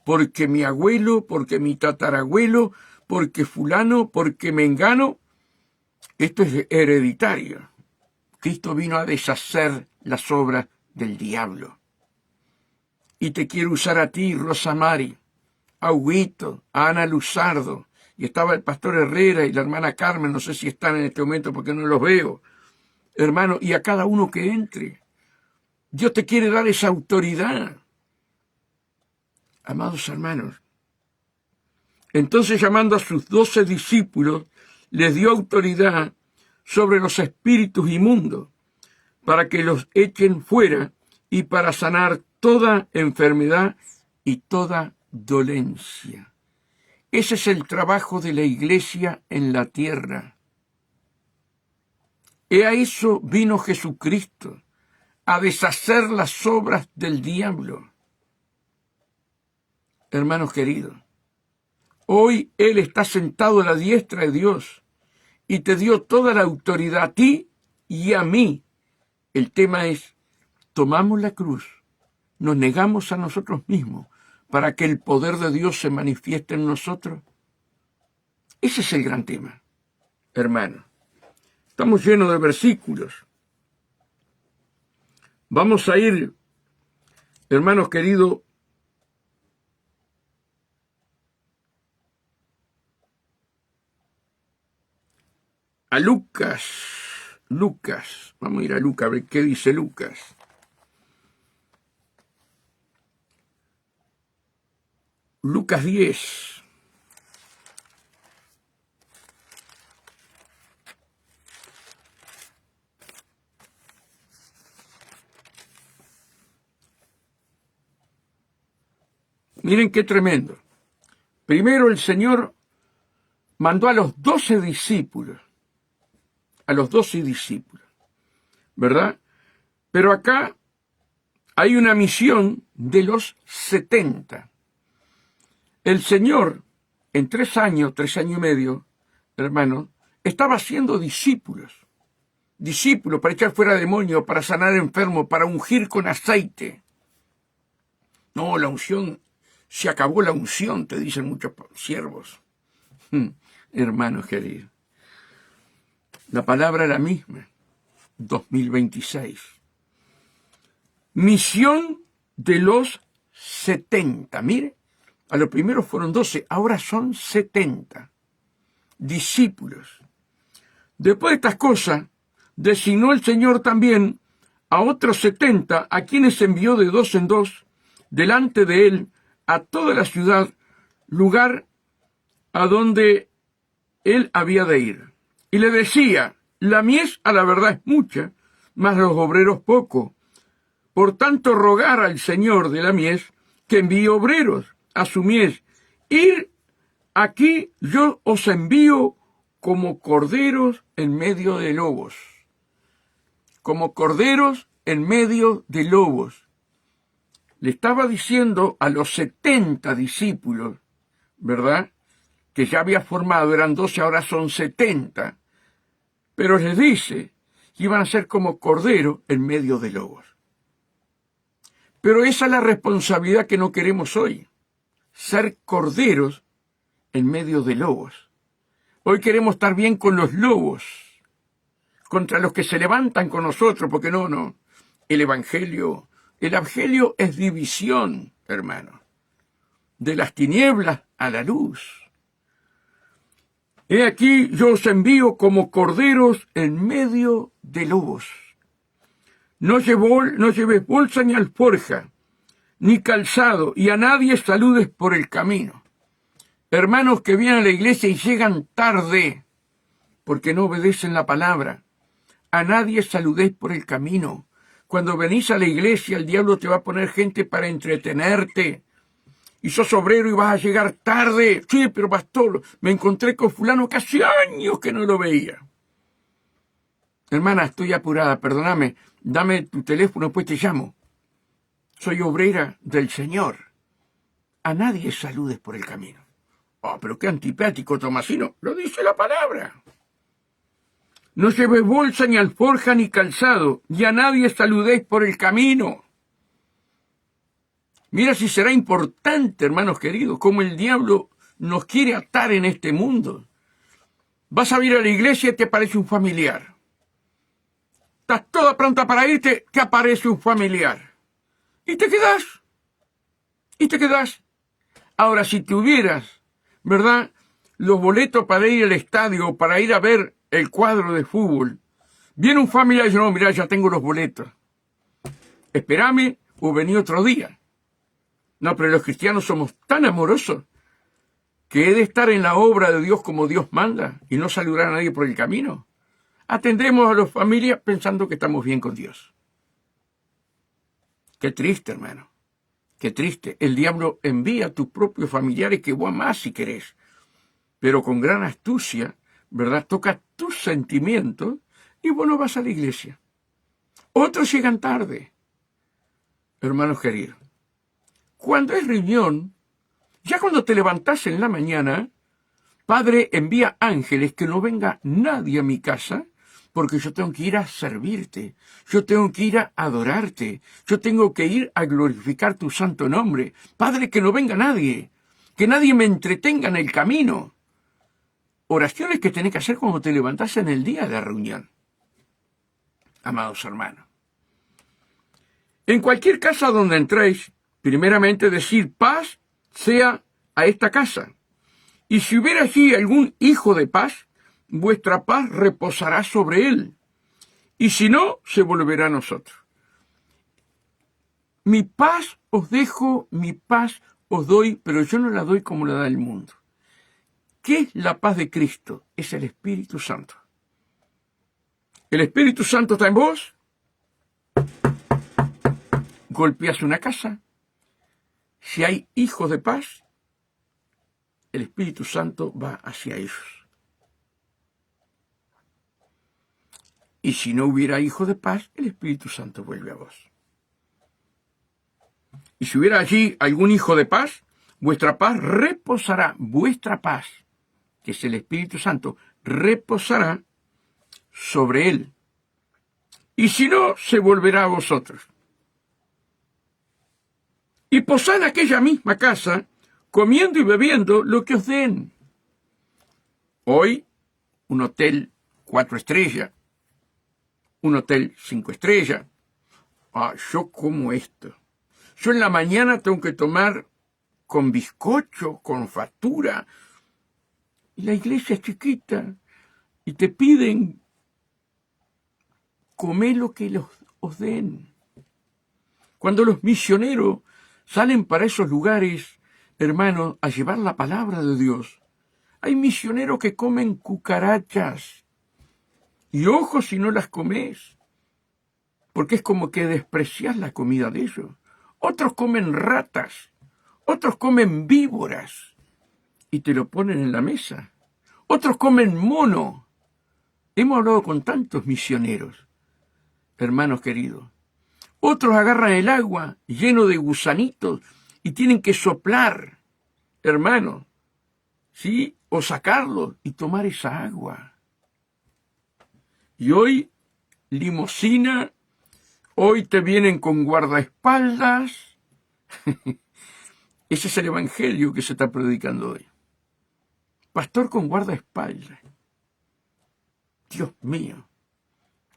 Porque mi abuelo, porque mi tatarabuelo, porque fulano, porque mengano. Esto es hereditario. Cristo vino a deshacer las obras del diablo. Y te quiero usar a ti, Rosa Mari, a Huguito, a Ana Luzardo. Y estaba el pastor Herrera y la hermana Carmen, no sé si están en este momento porque no los veo. Hermano, y a cada uno que entre. Dios te quiere dar esa autoridad. Amados hermanos. Entonces, llamando a sus 12 discípulos, les dio autoridad sobre los espíritus inmundos, para que los echen fuera y para sanar toda enfermedad y toda dolencia. Ese es el trabajo de la iglesia en la tierra. Y a eso vino Jesucristo, a deshacer las obras del diablo. Hermanos queridos, hoy Él está sentado a la diestra de Dios y te dio toda la autoridad a ti y a mí. El tema es, tomamos la cruz, nos negamos a nosotros mismos para que el poder de Dios se manifieste en nosotros. Ese es el gran tema, hermano. Estamos llenos de versículos. Vamos a ir, hermanos queridos, a Lucas. Vamos a ir a Lucas, a ver qué dice Lucas. Lucas 10. Miren qué tremendo. Primero el Señor mandó a los 12 discípulos. ¿Verdad? Pero acá hay una misión de los 70. El Señor, en 3 años y medio, hermano, estaba haciendo discípulos para echar fuera demonios, para sanar enfermos, para ungir con aceite. No, la unción, se acabó la unción, te dicen muchos siervos. Hermanos queridos, la palabra es la misma, 2026. Misión de los 70. Mire, a los primeros fueron 12, ahora son 70 discípulos. Después de estas cosas, designó el Señor también a otros 70, a quienes envió de 2 en 2, delante de él, a toda la ciudad, lugar a donde él había de ir. Y le decía, la mies a la verdad es mucha, mas los obreros poco. Por tanto, rogar al Señor de la mies que envíe obreros a su mies. Ir aquí, yo os envío como corderos en medio de lobos. Como corderos en medio de lobos. Le estaba diciendo a los 70 discípulos, ¿verdad?, que ya había formado, eran 12, ahora son 70, pero les dice que iban a ser como corderos en medio de lobos. Pero esa es la responsabilidad que no queremos hoy, ser corderos en medio de lobos. Hoy queremos estar bien con los lobos, contra los que se levantan con nosotros, porque no, el Evangelio es división, hermano, de las tinieblas a la luz. He aquí, yo os envío como corderos en medio de lobos. No lleves bolsa ni alforja, ni calzado, y a nadie saludes por el camino. Hermanos que vienen a la iglesia y llegan tarde, porque no obedecen la palabra. A nadie saludéis por el camino. Cuando venís a la iglesia, el diablo te va a poner gente para entretenerte. Y sos obrero y vas a llegar tarde. Sí, pero pastor, me encontré con fulano que hace años que no lo veía. Hermana, estoy apurada, perdóname. Dame tu teléfono, después te llamo. Soy obrera del Señor. A nadie saludes por el camino. Oh, pero qué antipático, Tomasino. Lo dice la palabra. No llevéis bolsa, ni alforja, ni calzado, y a nadie saludéis por el camino. Mira si será importante, hermanos queridos, cómo el diablo nos quiere atar en este mundo. Vas a ir a la iglesia y te aparece un familiar. Estás toda pronta para irte, te aparece un familiar. Y te quedas. Y te quedas. Ahora, si tuvieras, ¿verdad?, los boletos para ir al estadio, para ir a ver el cuadro de fútbol, viene un familiar y dice, no, mira, ya tengo los boletos. Espérame o vení otro día. No, pero los cristianos somos tan amorosos que he de estar en la obra de Dios como Dios manda y no saludar a nadie por el camino. Atendemos a las familias pensando que estamos bien con Dios. Qué triste, hermano. Qué triste. El diablo envía a tus propios familiares que vos amás si querés, pero con gran astucia, ¿verdad?, toca tus sentimientos y vos no vas a la iglesia. Otros llegan tarde. Hermanos queridos, cuando es reunión, ya cuando te levantás en la mañana, Padre envía ángeles que no venga nadie a mi casa, porque yo tengo que ir a servirte, yo tengo que ir a adorarte, yo tengo que ir a glorificar tu santo nombre. Padre, que no venga nadie, que nadie me entretenga en el camino. Oraciones que tenés que hacer cuando te levantás en el día de la reunión. Amados hermanos, en cualquier casa donde entréis, primeramente decir paz sea a esta casa. Y si hubiera allí algún hijo de paz, vuestra paz reposará sobre él. Y si no, se volverá a nosotros. Mi paz os dejo, mi paz os doy, pero yo no la doy como la da el mundo. ¿Qué es la paz de Cristo? Es el Espíritu Santo. ¿El Espíritu Santo está en vos? Golpeas una casa. Si hay hijos de paz, el Espíritu Santo va hacia ellos. Y si no hubiera hijos de paz, el Espíritu Santo vuelve a vos. Y si hubiera allí algún hijo de paz, vuestra paz reposará, vuestra paz, que es el Espíritu Santo, reposará sobre él. Y si no, se volverá a vosotros. Y posad en aquella misma casa, comiendo y bebiendo lo que os den. Hoy, un hotel 4 estrellas, un hotel 5 estrellas. Yo como esto. Yo en la mañana tengo que tomar con bizcocho, con factura. Y la iglesia es chiquita. Y te piden comer lo que os den. Cuando los misioneros salen para esos lugares, hermanos, a llevar la palabra de Dios, hay misioneros que comen cucarachas. Y ojo si no las comes, porque es como que desprecias la comida de ellos. Otros comen ratas, otros comen víboras y te lo ponen en la mesa. Otros comen mono. Hemos hablado con tantos misioneros, hermanos queridos. Otros agarran el agua lleno de gusanitos y tienen que soplar, hermanos, ¿sí? O sacarlo y tomar esa agua. Y hoy, limosina, hoy te vienen con guardaespaldas. Ese es el evangelio que se está predicando hoy. Pastor con guardaespaldas. Dios mío,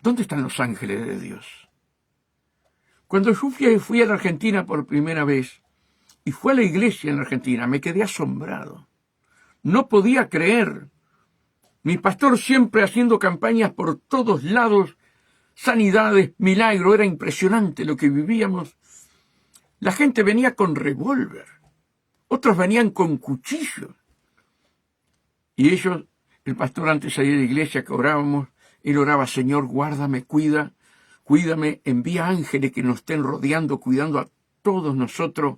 ¿dónde están los ángeles de Dios? Cuando yo fui a la Argentina por primera vez, y fui a la iglesia en Argentina, me quedé asombrado. No podía creer. Mi pastor siempre haciendo campañas por todos lados, sanidades, milagros, era impresionante lo que vivíamos. La gente venía con revólver, otros venían con cuchillos. Y ellos, el pastor antes de ir a la iglesia que orábamos, él oraba, Señor, guárdame, cuídame, envía ángeles que nos estén rodeando, cuidando a todos nosotros.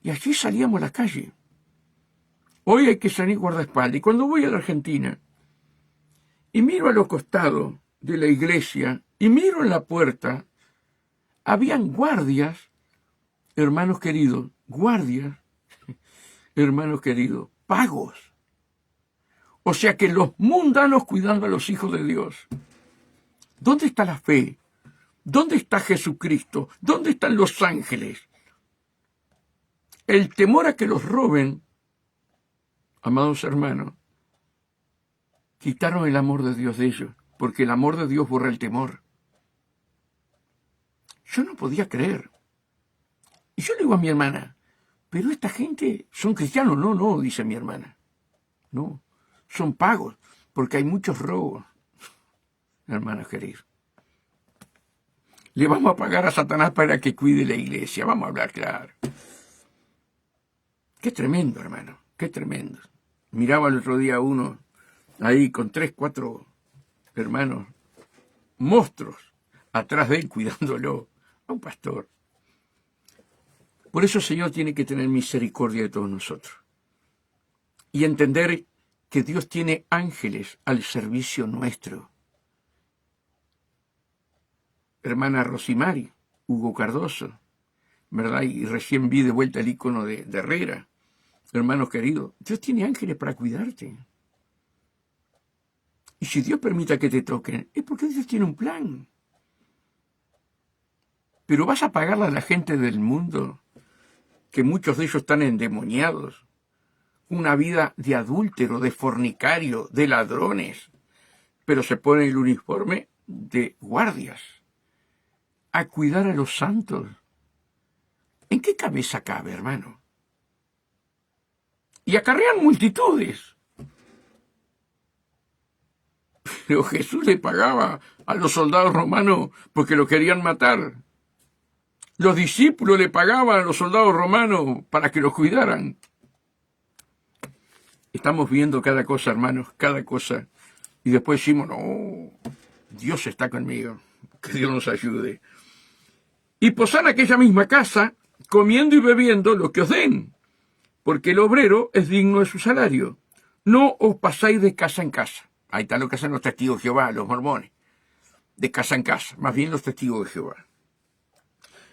Y allí salíamos a la calle. Hoy hay que salir guardaespaldas. Y cuando voy a la Argentina y miro a los costados de la iglesia y miro en la puerta, habían guardias, hermanos queridos, pagos. O sea que los mundanos cuidando a los hijos de Dios. ¿Dónde está la fe? ¿Dónde está Jesucristo? ¿Dónde están los ángeles? El temor a que los roben, amados hermanos, quitaron el amor de Dios de ellos, porque el amor de Dios borra el temor. Yo no podía creer. Y yo le digo a mi hermana, pero esta gente son cristianos. No, no, dice mi hermana. No, son pagos, porque hay muchos robos. Hermanos queridos, le vamos a pagar a Satanás para que cuide la iglesia. Vamos a hablar claro. Qué tremendo, hermano, qué tremendo. Miraba el otro día uno ahí con 3, 4 hermanos, monstruos, atrás de él cuidándolo, a un pastor. Por eso el Señor tiene que tener misericordia de todos nosotros y entender que Dios tiene ángeles al servicio nuestro. Hermana Rosimari, Hugo Cardoso, ¿verdad? Y recién vi de vuelta el icono de Herrera. Hermanos queridos, Dios tiene ángeles para cuidarte. Y si Dios permite que te toquen, es porque Dios tiene un plan. Pero vas a pagarle a la gente del mundo, que muchos de ellos están endemoniados, una vida de adúltero, de fornicario, de ladrones, pero se ponen el uniforme de guardias a cuidar a los santos. ¿En qué cabeza cabe, hermano? Y acarrean multitudes. Pero Jesús le pagaba a los soldados romanos porque lo querían matar. Los discípulos le pagaban a los soldados romanos para que los cuidaran. Estamos viendo cada cosa, hermanos, cada cosa. Y después decimos, no, Dios está conmigo. Que Dios nos ayude. Y posad en aquella misma casa, comiendo y bebiendo lo que os den, porque el obrero es digno de su salario. No os pasáis de casa en casa. Ahí está lo que hacen los testigos de Jehová, los mormones. De casa en casa, más bien los testigos de Jehová.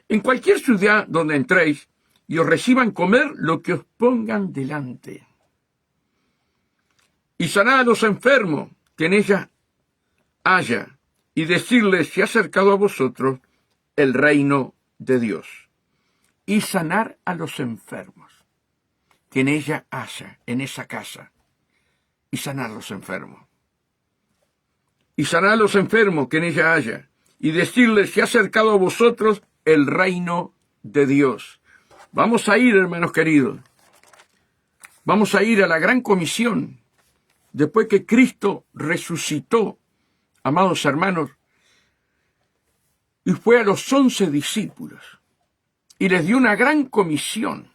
En cualquier ciudad donde entréis y os reciban comer lo que os pongan delante. Y sanad a los enfermos que en ella haya, y decirles, se ha acercado a vosotros el reino de Dios. Y sanar a los enfermos que en ella haya, en esa casa. Y sanar a los enfermos. Y sanar a los enfermos que en ella haya, y decirles, se ha acercado a vosotros el reino de Dios. Vamos a ir, hermanos queridos. Vamos a ir a la gran comisión. Después que Cristo resucitó, amados hermanos, y fue a los 11 discípulos, y les dio una gran comisión,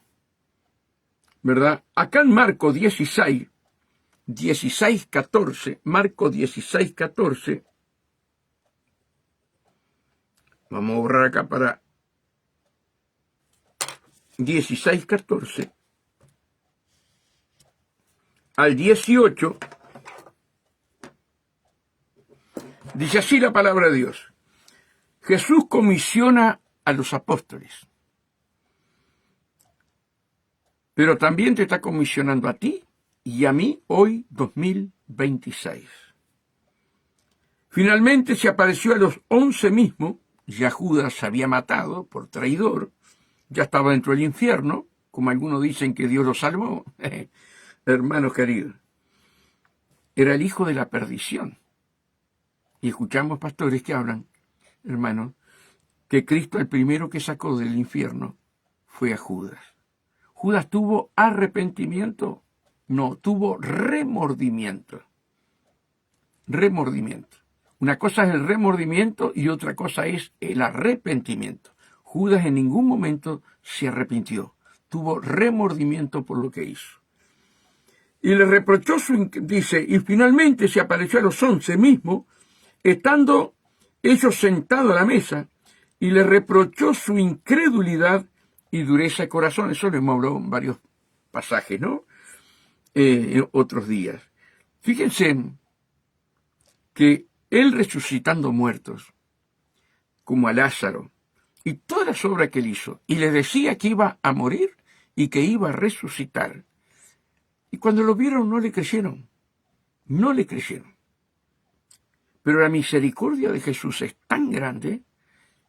¿verdad? Acá en Marcos 16, 14, Marcos 16, 14, vamos a borrar acá para 16, 14, al 18, dice así la palabra de Dios. Jesús comisiona a los apóstoles, pero también te está comisionando a ti y a mí hoy 2026. Finalmente se apareció a los 11 mismos, ya Judas se había matado por traidor, ya estaba dentro del infierno, como algunos dicen que Dios lo salvó. Hermanos queridos, era el hijo de la perdición. Y escuchamos pastores que hablan, hermanos, que Cristo el primero que sacó del infierno fue a Judas. ¿Judas tuvo arrepentimiento? No, tuvo remordimiento. Remordimiento. Una cosa es el remordimiento y otra cosa es el arrepentimiento. Judas en ningún momento se arrepintió. Tuvo remordimiento por lo que hizo. Y le reprochó dice, y finalmente se apareció a los 11 mismos, estando ellos sentados a la mesa, y le reprochó su incredulidad y dureza de corazón. Eso lo hemos hablado en varios pasajes, ¿no? En otros días. Fíjense que él resucitando muertos, como a Lázaro, y todas las obras que él hizo, y le decía que iba a morir y que iba a resucitar, Y cuando lo vieron no le creyeron, no le creyeron. Pero la misericordia de Jesús es tan grande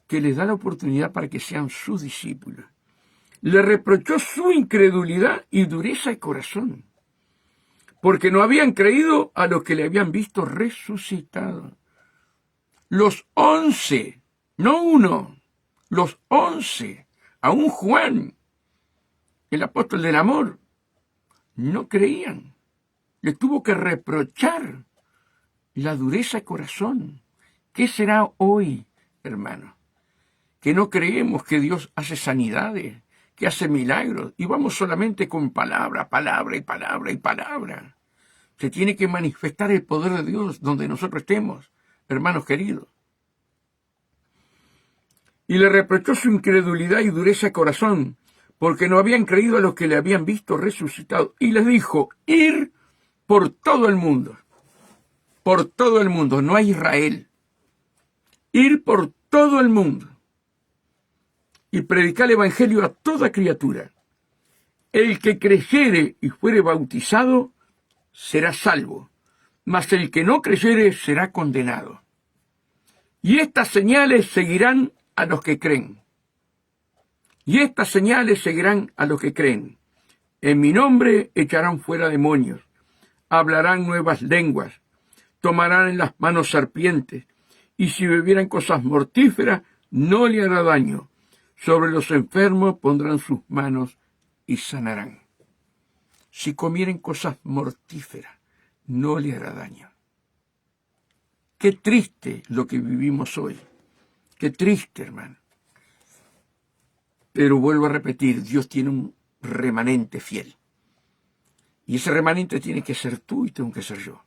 que les da la oportunidad para que sean sus discípulos. Le reprochó su incredulidad y dureza de corazón, porque no habían creído a los que le habían visto resucitado. Los 11, no uno, los 11, aún Juan, el apóstol del amor, no creían. Le tuvo que reprochar la dureza de corazón. ¿Qué será hoy, hermano? Que no creemos que Dios hace sanidades, que hace milagros, y vamos solamente con palabra, palabra y palabra y palabra. Se tiene que manifestar el poder de Dios donde nosotros estemos, hermanos queridos. Y le reprochó su incredulidad y dureza de corazón, porque no habían creído a los que le habían visto resucitado. Y les dijo, ir por todo el mundo, no a Israel, ir por todo el mundo y predicar el evangelio a toda criatura. El que creyere y fuere bautizado será salvo, mas el que no creyere será condenado. Y estas señales seguirán a los que creen. Y estas señales seguirán a los que creen. En mi nombre echarán fuera demonios, hablarán nuevas lenguas, tomarán en las manos serpientes, y si bebieran cosas mortíferas, no le hará daño. Sobre los enfermos pondrán sus manos y sanarán. Si comieren cosas mortíferas, no le hará daño. Qué triste lo que vivimos hoy. Qué triste, hermano. Pero vuelvo a repetir, Dios tiene un remanente fiel. Y ese remanente tiene que ser tú y tengo que ser yo.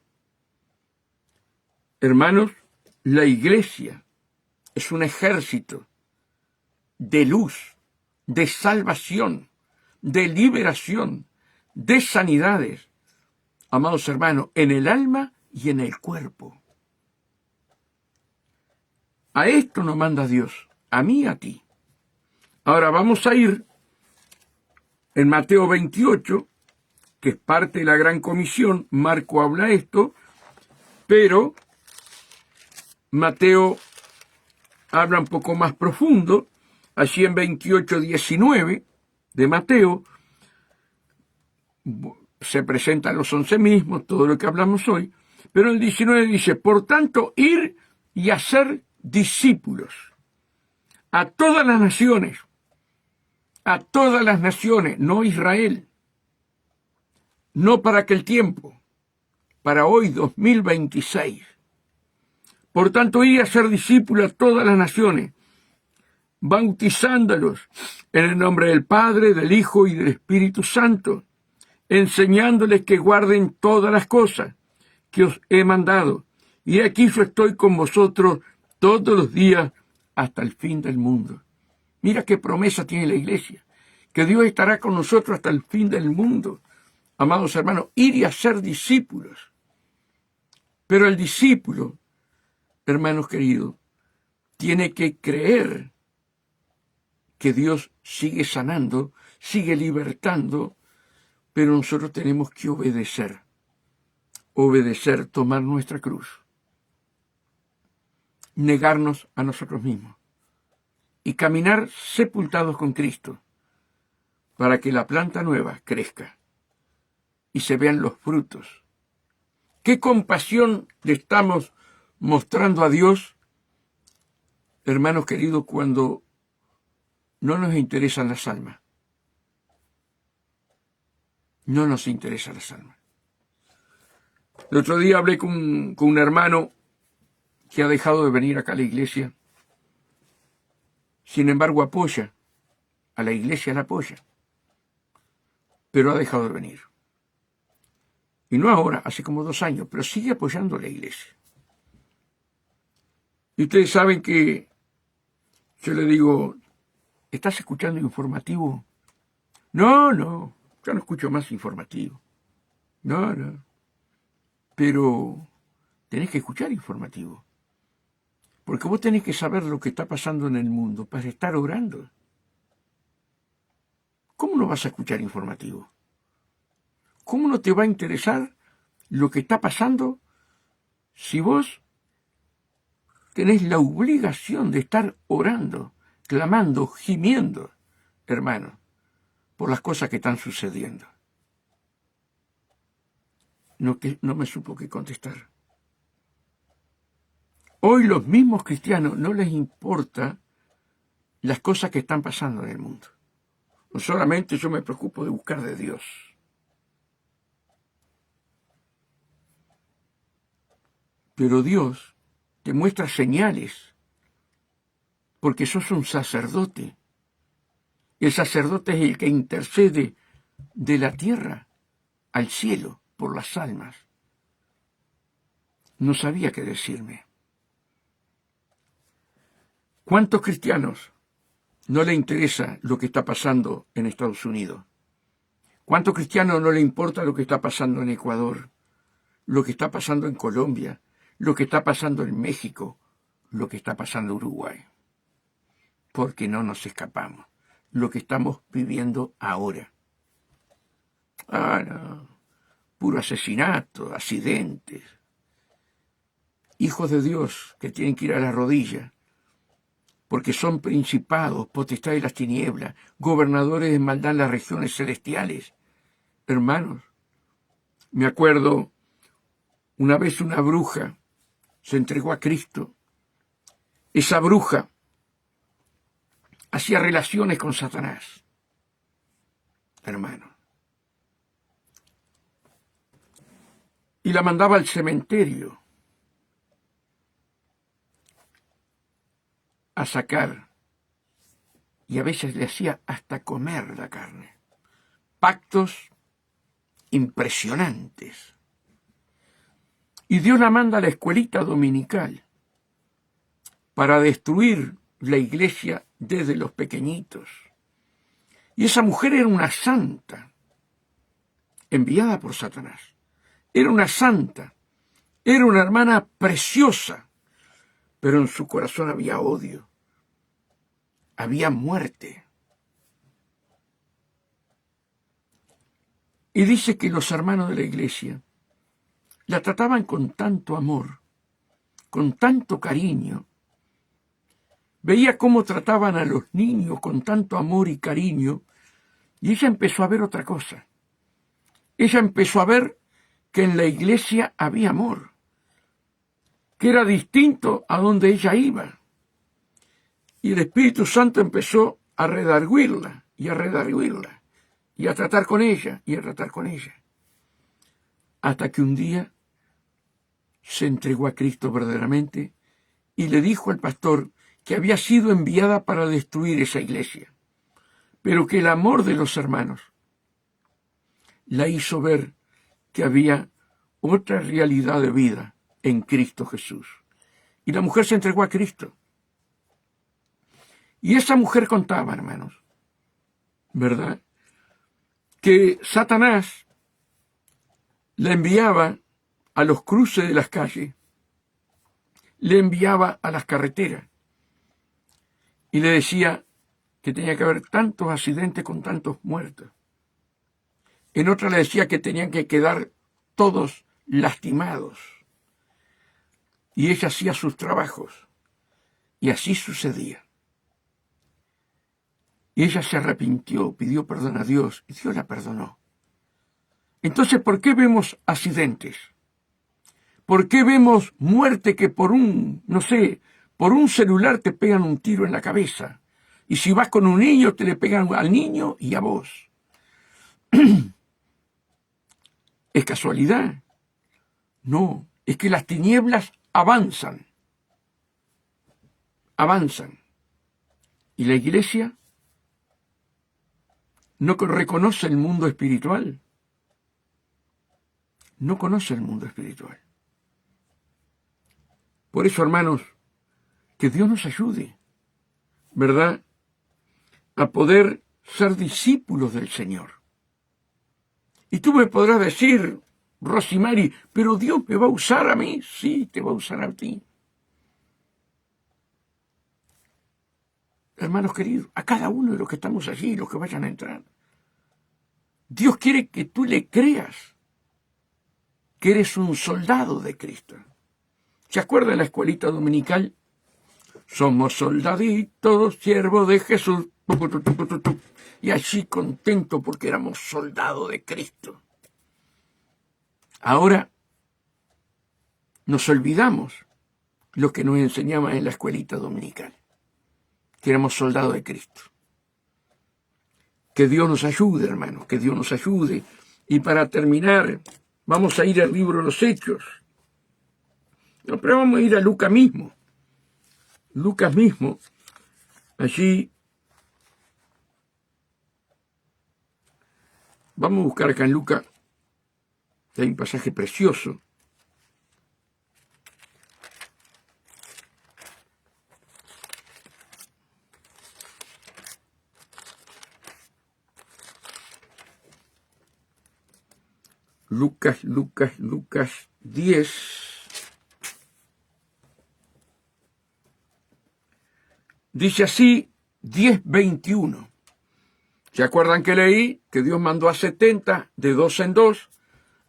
Hermanos, la iglesia es un ejército de luz, de salvación, de liberación, de sanidades, amados hermanos, en el alma y en el cuerpo. A esto nos manda Dios, a mí y a ti. Ahora vamos a ir en Mateo 28, que es parte de la Gran Comisión. Marco habla esto, pero Mateo habla un poco más profundo. Allí en 28:19 de Mateo se presentan los 11 mismos, todo lo que hablamos hoy, pero el 19 dice, por tanto, ir y hacer discípulos a todas las naciones, no Israel, no para aquel tiempo, para hoy 2026. Por tanto, ir a hacer discípulos a todas las naciones, bautizándolos en el nombre del Padre, del Hijo y del Espíritu Santo, enseñándoles que guarden todas las cosas que os he mandado. Y aquí yo estoy con vosotros todos los días hasta el fin del mundo. Mira qué promesa tiene la iglesia, que Dios estará con nosotros hasta el fin del mundo. Amados hermanos, ir y hacer discípulos. Pero el discípulo, hermanos queridos, tiene que creer que Dios sigue sanando, sigue libertando, pero nosotros tenemos que obedecer, tomar nuestra cruz, negarnos a nosotros mismos y caminar sepultados con Cristo para que la planta nueva crezca y se vean los frutos. ¿Qué compasión le estamos mostrando a Dios, hermanos queridos, cuando no nos interesan las almas? No nos interesan las almas. El otro día hablé con un hermano que ha dejado de venir acá a la iglesia. Sin embargo, apoya. A la iglesia la apoya. Pero ha dejado de venir. Y no ahora, hace como 2 años, pero sigue apoyando a la iglesia. Y ustedes saben que yo le digo, ¿estás escuchando informativo? No, yo no escucho más informativo. No. Pero tenés que escuchar informativo. Porque vos tenés que saber lo que está pasando en el mundo para estar orando. ¿Cómo no vas a escuchar informativo? ¿Cómo no te va a interesar lo que está pasando si vos tenés la obligación de estar orando, clamando, gimiendo, hermano, por las cosas que están sucediendo? No me supo qué contestar. Hoy los mismos cristianos no les importa las cosas que están pasando en el mundo. No solamente yo me preocupo de buscar de Dios. Pero Dios te muestra señales, porque sos un sacerdote. El sacerdote es el que intercede de la tierra al cielo por las almas. No sabía qué decirme. ¿Cuántos cristianos no le interesa lo que está pasando en Estados Unidos? ¿Cuántos cristianos no le importa lo que está pasando en Ecuador, lo que está pasando en Colombia, lo que está pasando en México, lo que está pasando en Uruguay? Porque no nos escapamos. Lo que estamos viviendo ahora. No. Puro asesinato, accidentes. Hijos de Dios que tienen que ir a la rodilla, porque son principados, potestades de las tinieblas, gobernadores de maldad en las regiones celestiales. Hermanos, me acuerdo una vez una bruja se entregó a Cristo. Esa bruja hacía relaciones con Satanás, hermano. Y la mandaba al cementerio a sacar, y a veces le hacía hasta comer la carne. Pactos impresionantes. Y Dios la manda a la escuelita dominical para destruir la iglesia desde los pequeñitos. Y esa mujer era una santa, enviada por Satanás. Era una santa, era una hermana preciosa, pero en su corazón había odio, había muerte. Y dice que los hermanos de la iglesia la trataban con tanto amor, con tanto cariño. Veía cómo trataban a los niños con tanto amor y cariño, y ella empezó a ver otra cosa. Ella empezó a ver que en la iglesia había amor, que era distinto a donde ella iba. Y el Espíritu Santo empezó a redarguirla, y a redarguirla, y a tratar con ella, y a tratar con ella. Hasta que un día se entregó a Cristo verdaderamente y le dijo al pastor que había sido enviada para destruir esa iglesia, pero que el amor de los hermanos la hizo ver que había otra realidad de vida en Cristo Jesús. Y la mujer se entregó a Cristo. Y esa mujer contaba, hermanos, ¿verdad?, que Satanás la enviaba a los cruces de las calles, le enviaba a las carreteras y le decía que tenía que haber tantos accidentes con tantos muertos. En otra le decía que tenían que quedar todos lastimados. Y ella hacía sus trabajos. Y así sucedía. Y ella se arrepintió, pidió perdón a Dios, y Dios la perdonó. Entonces, ¿por qué vemos accidentes? ¿Por qué vemos muerte que por por un celular te pegan un tiro en la cabeza? Y si vas con un niño, te le pegan al niño y a vos. ¿Es casualidad? No, es que las tinieblas avanzan. Avanzan. Y la iglesia no reconoce el mundo espiritual. No conoce el mundo espiritual. Por eso, hermanos, que Dios nos ayude, ¿verdad?, a poder ser discípulos del Señor. Y tú me podrás decir, Rosimari, pero Dios me va a usar a mí. Sí, te va a usar a ti. Hermanos queridos, a cada uno de los que estamos allí, los que vayan a entrar, Dios quiere que tú le creas que eres un soldado de Cristo. ¿Se acuerda de la escuelita dominical? Somos soldaditos, siervos de Jesús. Y allí contento porque éramos soldados de Cristo. Ahora nos olvidamos lo que nos enseñaban en la escuelita dominical, que éramos soldados de Cristo. Que Dios nos ayude, hermanos, que Dios nos ayude. Y para terminar, vamos a ir al libro de los Hechos. No, pero vamos a ir a Lucas mismo. Lucas mismo, allí, vamos a buscar acá en Lucas, hay un pasaje precioso. Lucas 10. Dice así, 10:21. ¿Se acuerdan que leí que Dios mandó a 70 de 2 en 2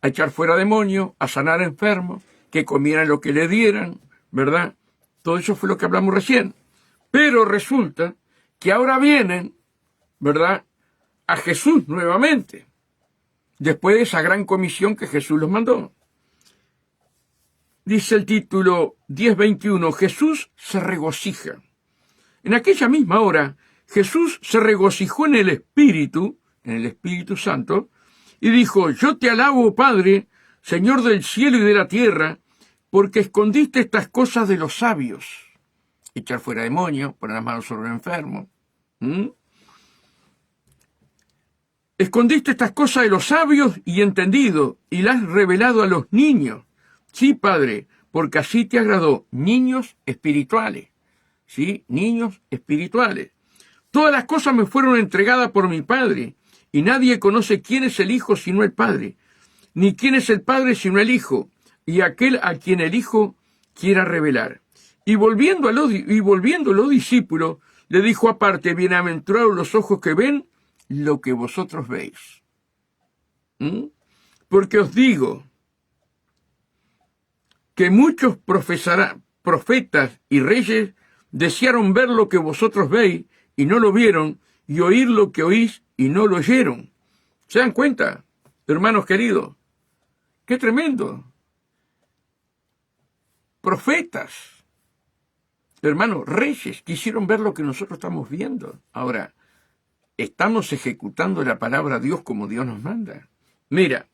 a echar fuera demonios, a sanar enfermos, que comieran lo que le dieran, ¿verdad? Todo eso fue lo que hablamos recién. Pero resulta que ahora vienen, ¿verdad?, a Jesús nuevamente, después de esa gran comisión que Jesús los mandó. Dice el título 10:21, Jesús se regocija. En aquella misma hora, Jesús se regocijó en el Espíritu Santo, y dijo, yo te alabo, Padre, Señor del cielo y de la tierra, porque escondiste estas cosas de los sabios. Echar fuera demonios, poner las manos sobre un enfermo. Escondiste estas cosas de los sabios y entendidos, y las has revelado a los niños. Sí, Padre, porque así te agradó. Niños espirituales. ¿Sí? Niños espirituales. Todas las cosas me fueron entregadas por mi Padre, y nadie conoce quién es el Hijo sino el Padre, ni quién es el Padre sino el Hijo, y aquel a quien el Hijo quiera revelar. Y volviendo los discípulos, le dijo aparte, bienaventurados los ojos que ven lo que vosotros veis. Porque os digo que muchos profetas y reyes desearon ver lo que vosotros veis y no lo vieron, y oír lo que oís y no lo oyeron. ¿Se dan cuenta, hermanos queridos? ¡Qué tremendo! Profetas, hermanos, reyes, quisieron ver lo que nosotros estamos viendo. Ahora, ¿estamos ejecutando la palabra de Dios como Dios nos manda? Mira,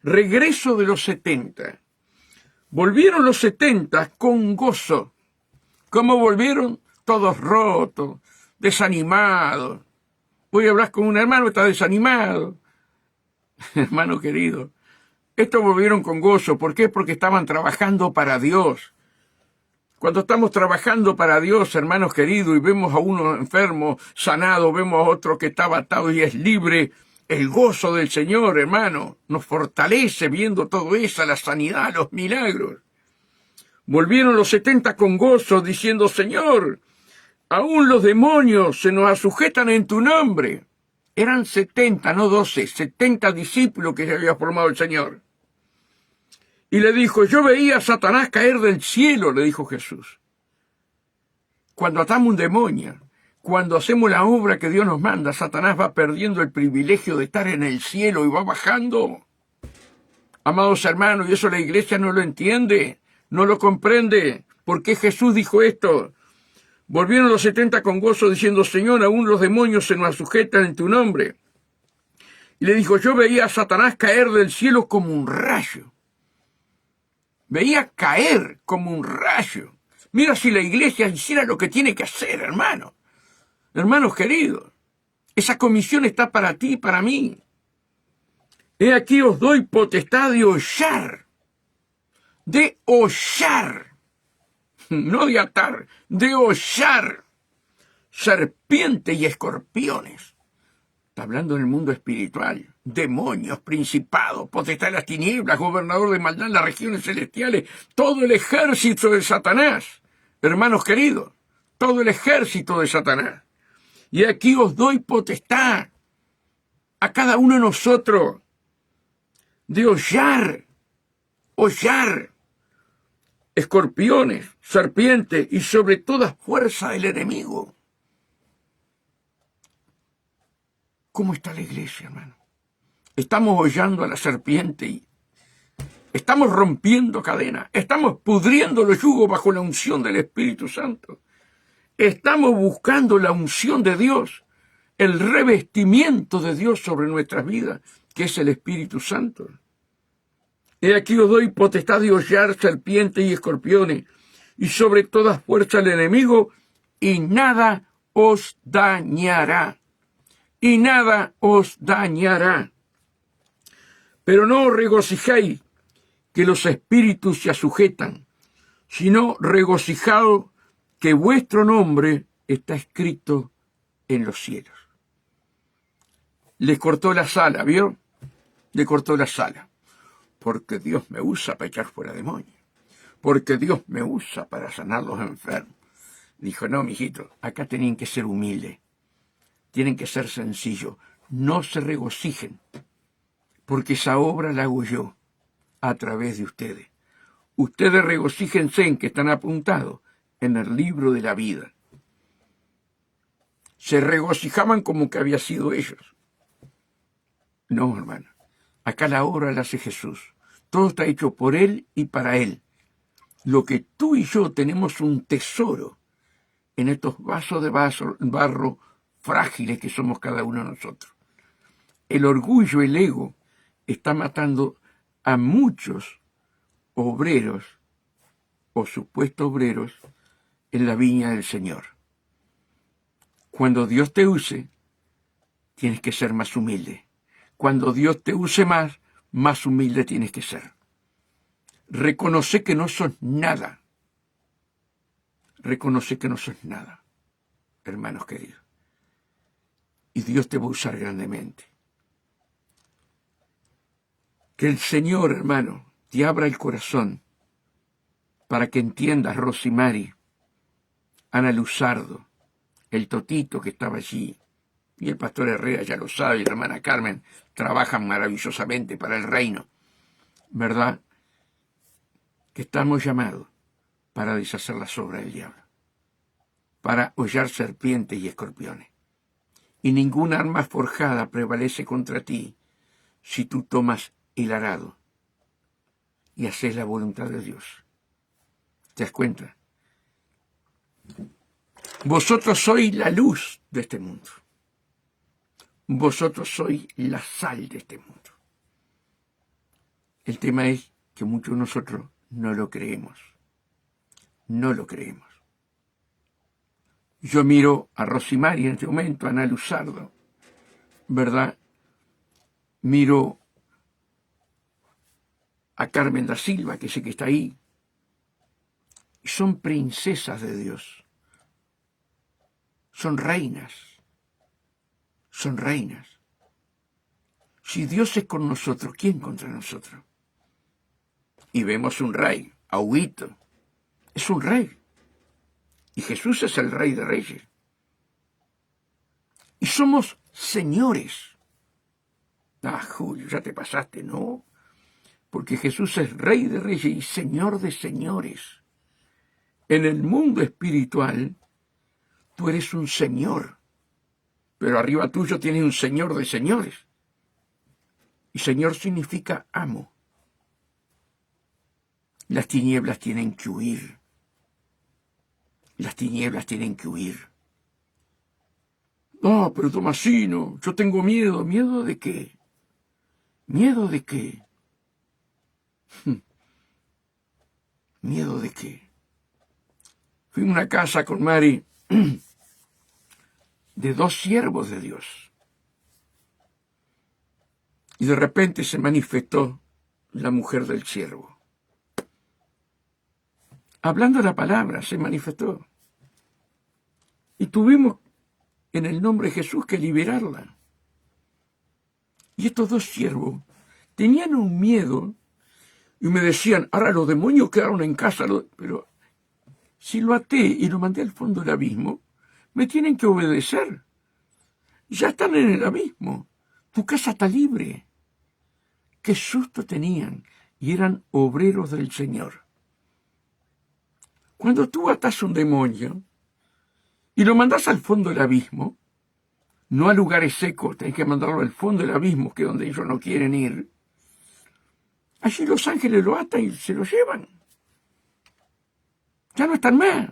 regreso de los 70. Volvieron los 70 con gozo. ¿Cómo volvieron? Todos rotos, desanimados. Voy a hablar con un hermano que está desanimado. Hermano querido, estos volvieron con gozo. ¿Por qué? Porque estaban trabajando para Dios. Cuando estamos trabajando para Dios, hermanos queridos, y vemos a uno enfermo, sanado, vemos a otro que está atado y es libre, el gozo del Señor, hermano, nos fortalece viendo todo eso, la sanidad, los milagros. Volvieron los 70 con gozo, diciendo, Señor, aún los demonios se nos sujetan en tu nombre. Eran 70, no 12, 70 discípulos que se había formado el Señor. Y le dijo, yo veía a Satanás caer del cielo, le dijo Jesús. Cuando atamos un demonio, cuando hacemos la obra que Dios nos manda, Satanás va perdiendo el privilegio de estar en el cielo y va bajando. Amados hermanos, y eso la iglesia no lo entiende, no lo comprende. ¿Por qué Jesús dijo esto? Volvieron los 70 con gozo diciendo, Señor, aún los demonios se nos sujetan en tu nombre. Y le dijo, yo veía a Satanás caer del cielo como un rayo. Veía caer como un rayo. Mira si la iglesia hiciera lo que tiene que hacer, hermano. Hermanos queridos, esa comisión está para ti y para mí. He aquí os doy potestad de hollar. De hollar. No de atar, de hollar. Serpientes y escorpiones. Está hablando en el mundo espiritual. Demonios, principados, potestad de las tinieblas, gobernador de maldad en las regiones celestiales, todo el ejército de Satanás. Hermanos queridos, todo el ejército de Satanás. Y aquí os doy potestad. a cada uno de nosotros de hollar escorpiones, serpientes y sobre toda fuerza del enemigo. ¿Cómo está la iglesia, hermano? Estamos hollando a la serpiente y estamos rompiendo cadenas, estamos pudriendo los yugos bajo la unción del Espíritu Santo. Estamos buscando la unción de Dios, el revestimiento de Dios sobre nuestras vidas, que es el Espíritu Santo. He aquí os doy potestad de hollar serpientes y escorpiones, y sobre toda fuerza del enemigo, y nada os dañará. Y nada os dañará. Pero no os regocijéis que los espíritus se sujetan, sino regocijaos que vuestro nombre está escrito en los cielos. Les cortó la sala, ¿vio? Le cortó la sala. Porque Dios me usa para echar fuera demonios. Porque Dios me usa para sanar los enfermos. Dijo, no, mijito, acá tienen que ser humildes. Tienen que ser sencillos. No se regocijen. Porque esa obra la hago yo a través de ustedes. Ustedes regocíjense en que están apuntados en el libro de la vida. Se regocijaban como que había sido ellos. No, hermano. Acá la obra la hace Jesús. Todo está hecho por Él y para Él. Lo que tú y yo tenemos un tesoro en estos vasos de barro frágiles que somos cada uno de nosotros. El orgullo, el ego, está matando a muchos obreros o supuestos obreros en la viña del Señor. Cuando Dios te use, tienes que ser más humilde. Cuando Dios te use más humilde tienes que ser. Reconoce que no sos nada. Reconoce que no sos nada, hermanos queridos. Y Dios te va a usar grandemente. Que el Señor, hermano, te abra el corazón para que entiendas, Rosimari, Ana Luzardo, el Totito que estaba allí, y el pastor Herrera ya lo sabe, y la hermana Carmen, trabajan maravillosamente para el reino, ¿verdad? Que estamos llamados para deshacer las obras del diablo, para hollar serpientes y escorpiones. Y ninguna arma forjada prevalece contra ti si tú tomas el arado y haces la voluntad de Dios. ¿Te das cuenta? Vosotros sois la luz de este mundo. Vosotros sois la sal de este mundo. El tema es que muchos de nosotros no lo creemos. No lo creemos. Yo miro a Rosimari en este momento, a Ana Luzardo, ¿verdad? Miro a Carmen da Silva, que sé que está ahí. Y son princesas de Dios. Son reinas. Son reinas. Si Dios es con nosotros, ¿quién contra nosotros? Y vemos un rey, Augusto. Es un rey. Y Jesús es el Rey de Reyes. Y somos señores. Ah, Julio, ya te pasaste, ¿no? Porque Jesús es Rey de Reyes y Señor de señores. En el mundo espiritual, tú eres un señor. Pero arriba tuyo tienes un Señor de señores. Y Señor significa amo. Las tinieblas tienen que huir. Las tinieblas tienen que huir. No, pero Tomasino, yo tengo miedo. ¿Miedo de qué? ¿Miedo de qué? ¿Miedo de qué? Fui a una casa con Mari de 2 siervos de Dios. Y de repente se manifestó la mujer del siervo. Hablando la palabra, se manifestó. Y tuvimos, en el nombre de Jesús, que liberarla. Y estos 2 siervos tenían un miedo y me decían, ahora los demonios quedaron en casa, pero si lo até y lo mandé al fondo del abismo, me tienen que obedecer. Ya están en el abismo. Tu casa está libre. Qué susto tenían. Y eran obreros del Señor. Cuando tú atas un demonio y lo mandas al fondo del abismo, no a lugares secos, tenés que mandarlo al fondo del abismo, que es donde ellos no quieren ir, allí los ángeles lo atan y se lo llevan. Ya no están más.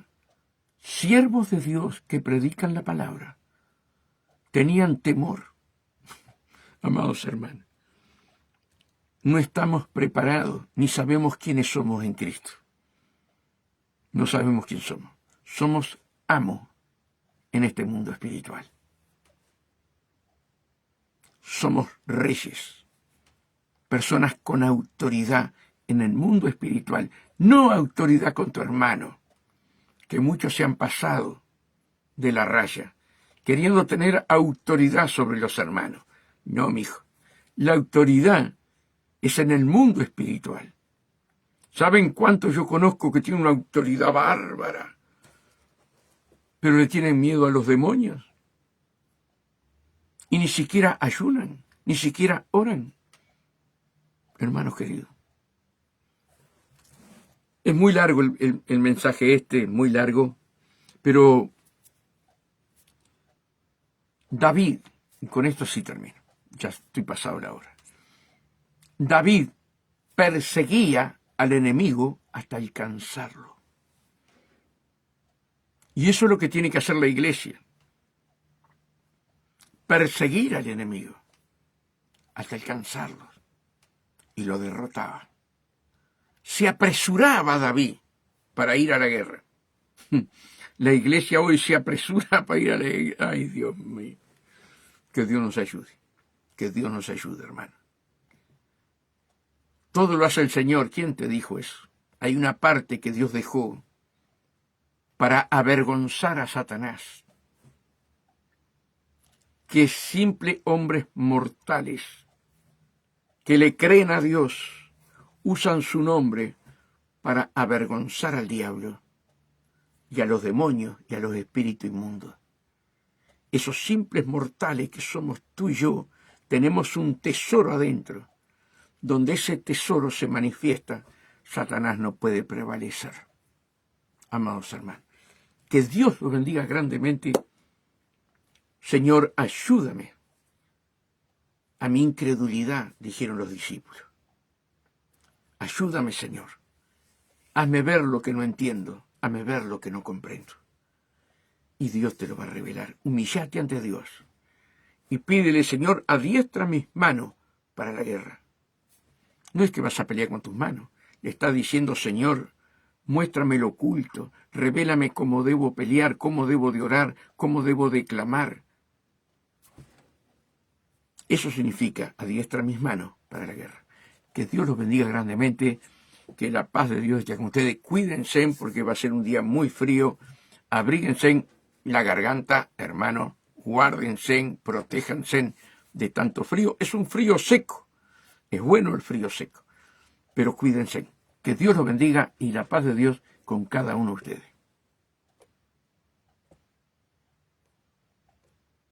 Siervos de Dios que predican la palabra tenían temor. Amados hermanos, no estamos preparados ni sabemos quiénes somos en Cristo. No sabemos quién somos. Somos amos en este mundo espiritual. Somos reyes, personas con autoridad en el mundo espiritual, no autoridad con tu hermano, que muchos se han pasado de la raya, queriendo tener autoridad sobre los hermanos. No, mijo, la autoridad es en el mundo espiritual. ¿Saben cuántos yo conozco que tienen una autoridad bárbara, pero le tienen miedo a los demonios? Y ni siquiera ayunan, ni siquiera oran. Hermanos queridos, es muy largo el mensaje muy largo, pero David, y con esto sí termino, ya estoy pasado la hora. David perseguía al enemigo hasta alcanzarlo. Y eso es lo que tiene que hacer la iglesia. Perseguir al enemigo hasta alcanzarlo. Y lo derrotaba. Se apresuraba David para ir a la guerra. La iglesia hoy se apresura para ir a la guerra. Ay, Dios mío. Que Dios nos ayude. Que Dios nos ayude, hermano. Todo lo hace el Señor. ¿Quién te dijo eso? Hay una parte que Dios dejó para avergonzar a Satanás. Que simples hombres mortales que le creen a Dios usan su nombre para avergonzar al diablo y a los demonios y a los espíritus inmundos. Esos simples mortales que somos tú y yo, tenemos un tesoro adentro. Donde ese tesoro se manifiesta, Satanás no puede prevalecer. Amados hermanos, que Dios los bendiga grandemente. Señor, ayúdame a mi incredulidad, dijeron los discípulos. Ayúdame, Señor. Hazme ver lo que no entiendo, hazme ver lo que no comprendo. Y Dios te lo va a revelar. Humillate ante Dios y pídele, Señor, adiestra mis manos para la guerra. No es que vas a pelear con tus manos. Le estás diciendo, Señor, muéstrame lo oculto, revélame cómo debo pelear, cómo debo de orar, cómo debo de clamar. Eso significa adiestra mis manos para la guerra. Que Dios los bendiga grandemente, que la paz de Dios esté con ustedes. Cuídense porque va a ser un día muy frío. Abríguense la garganta, hermanos. Guárdense, protéjanse de tanto frío. Es un frío seco. Es bueno el frío seco. Pero cuídense. Que Dios los bendiga y la paz de Dios con cada uno de ustedes.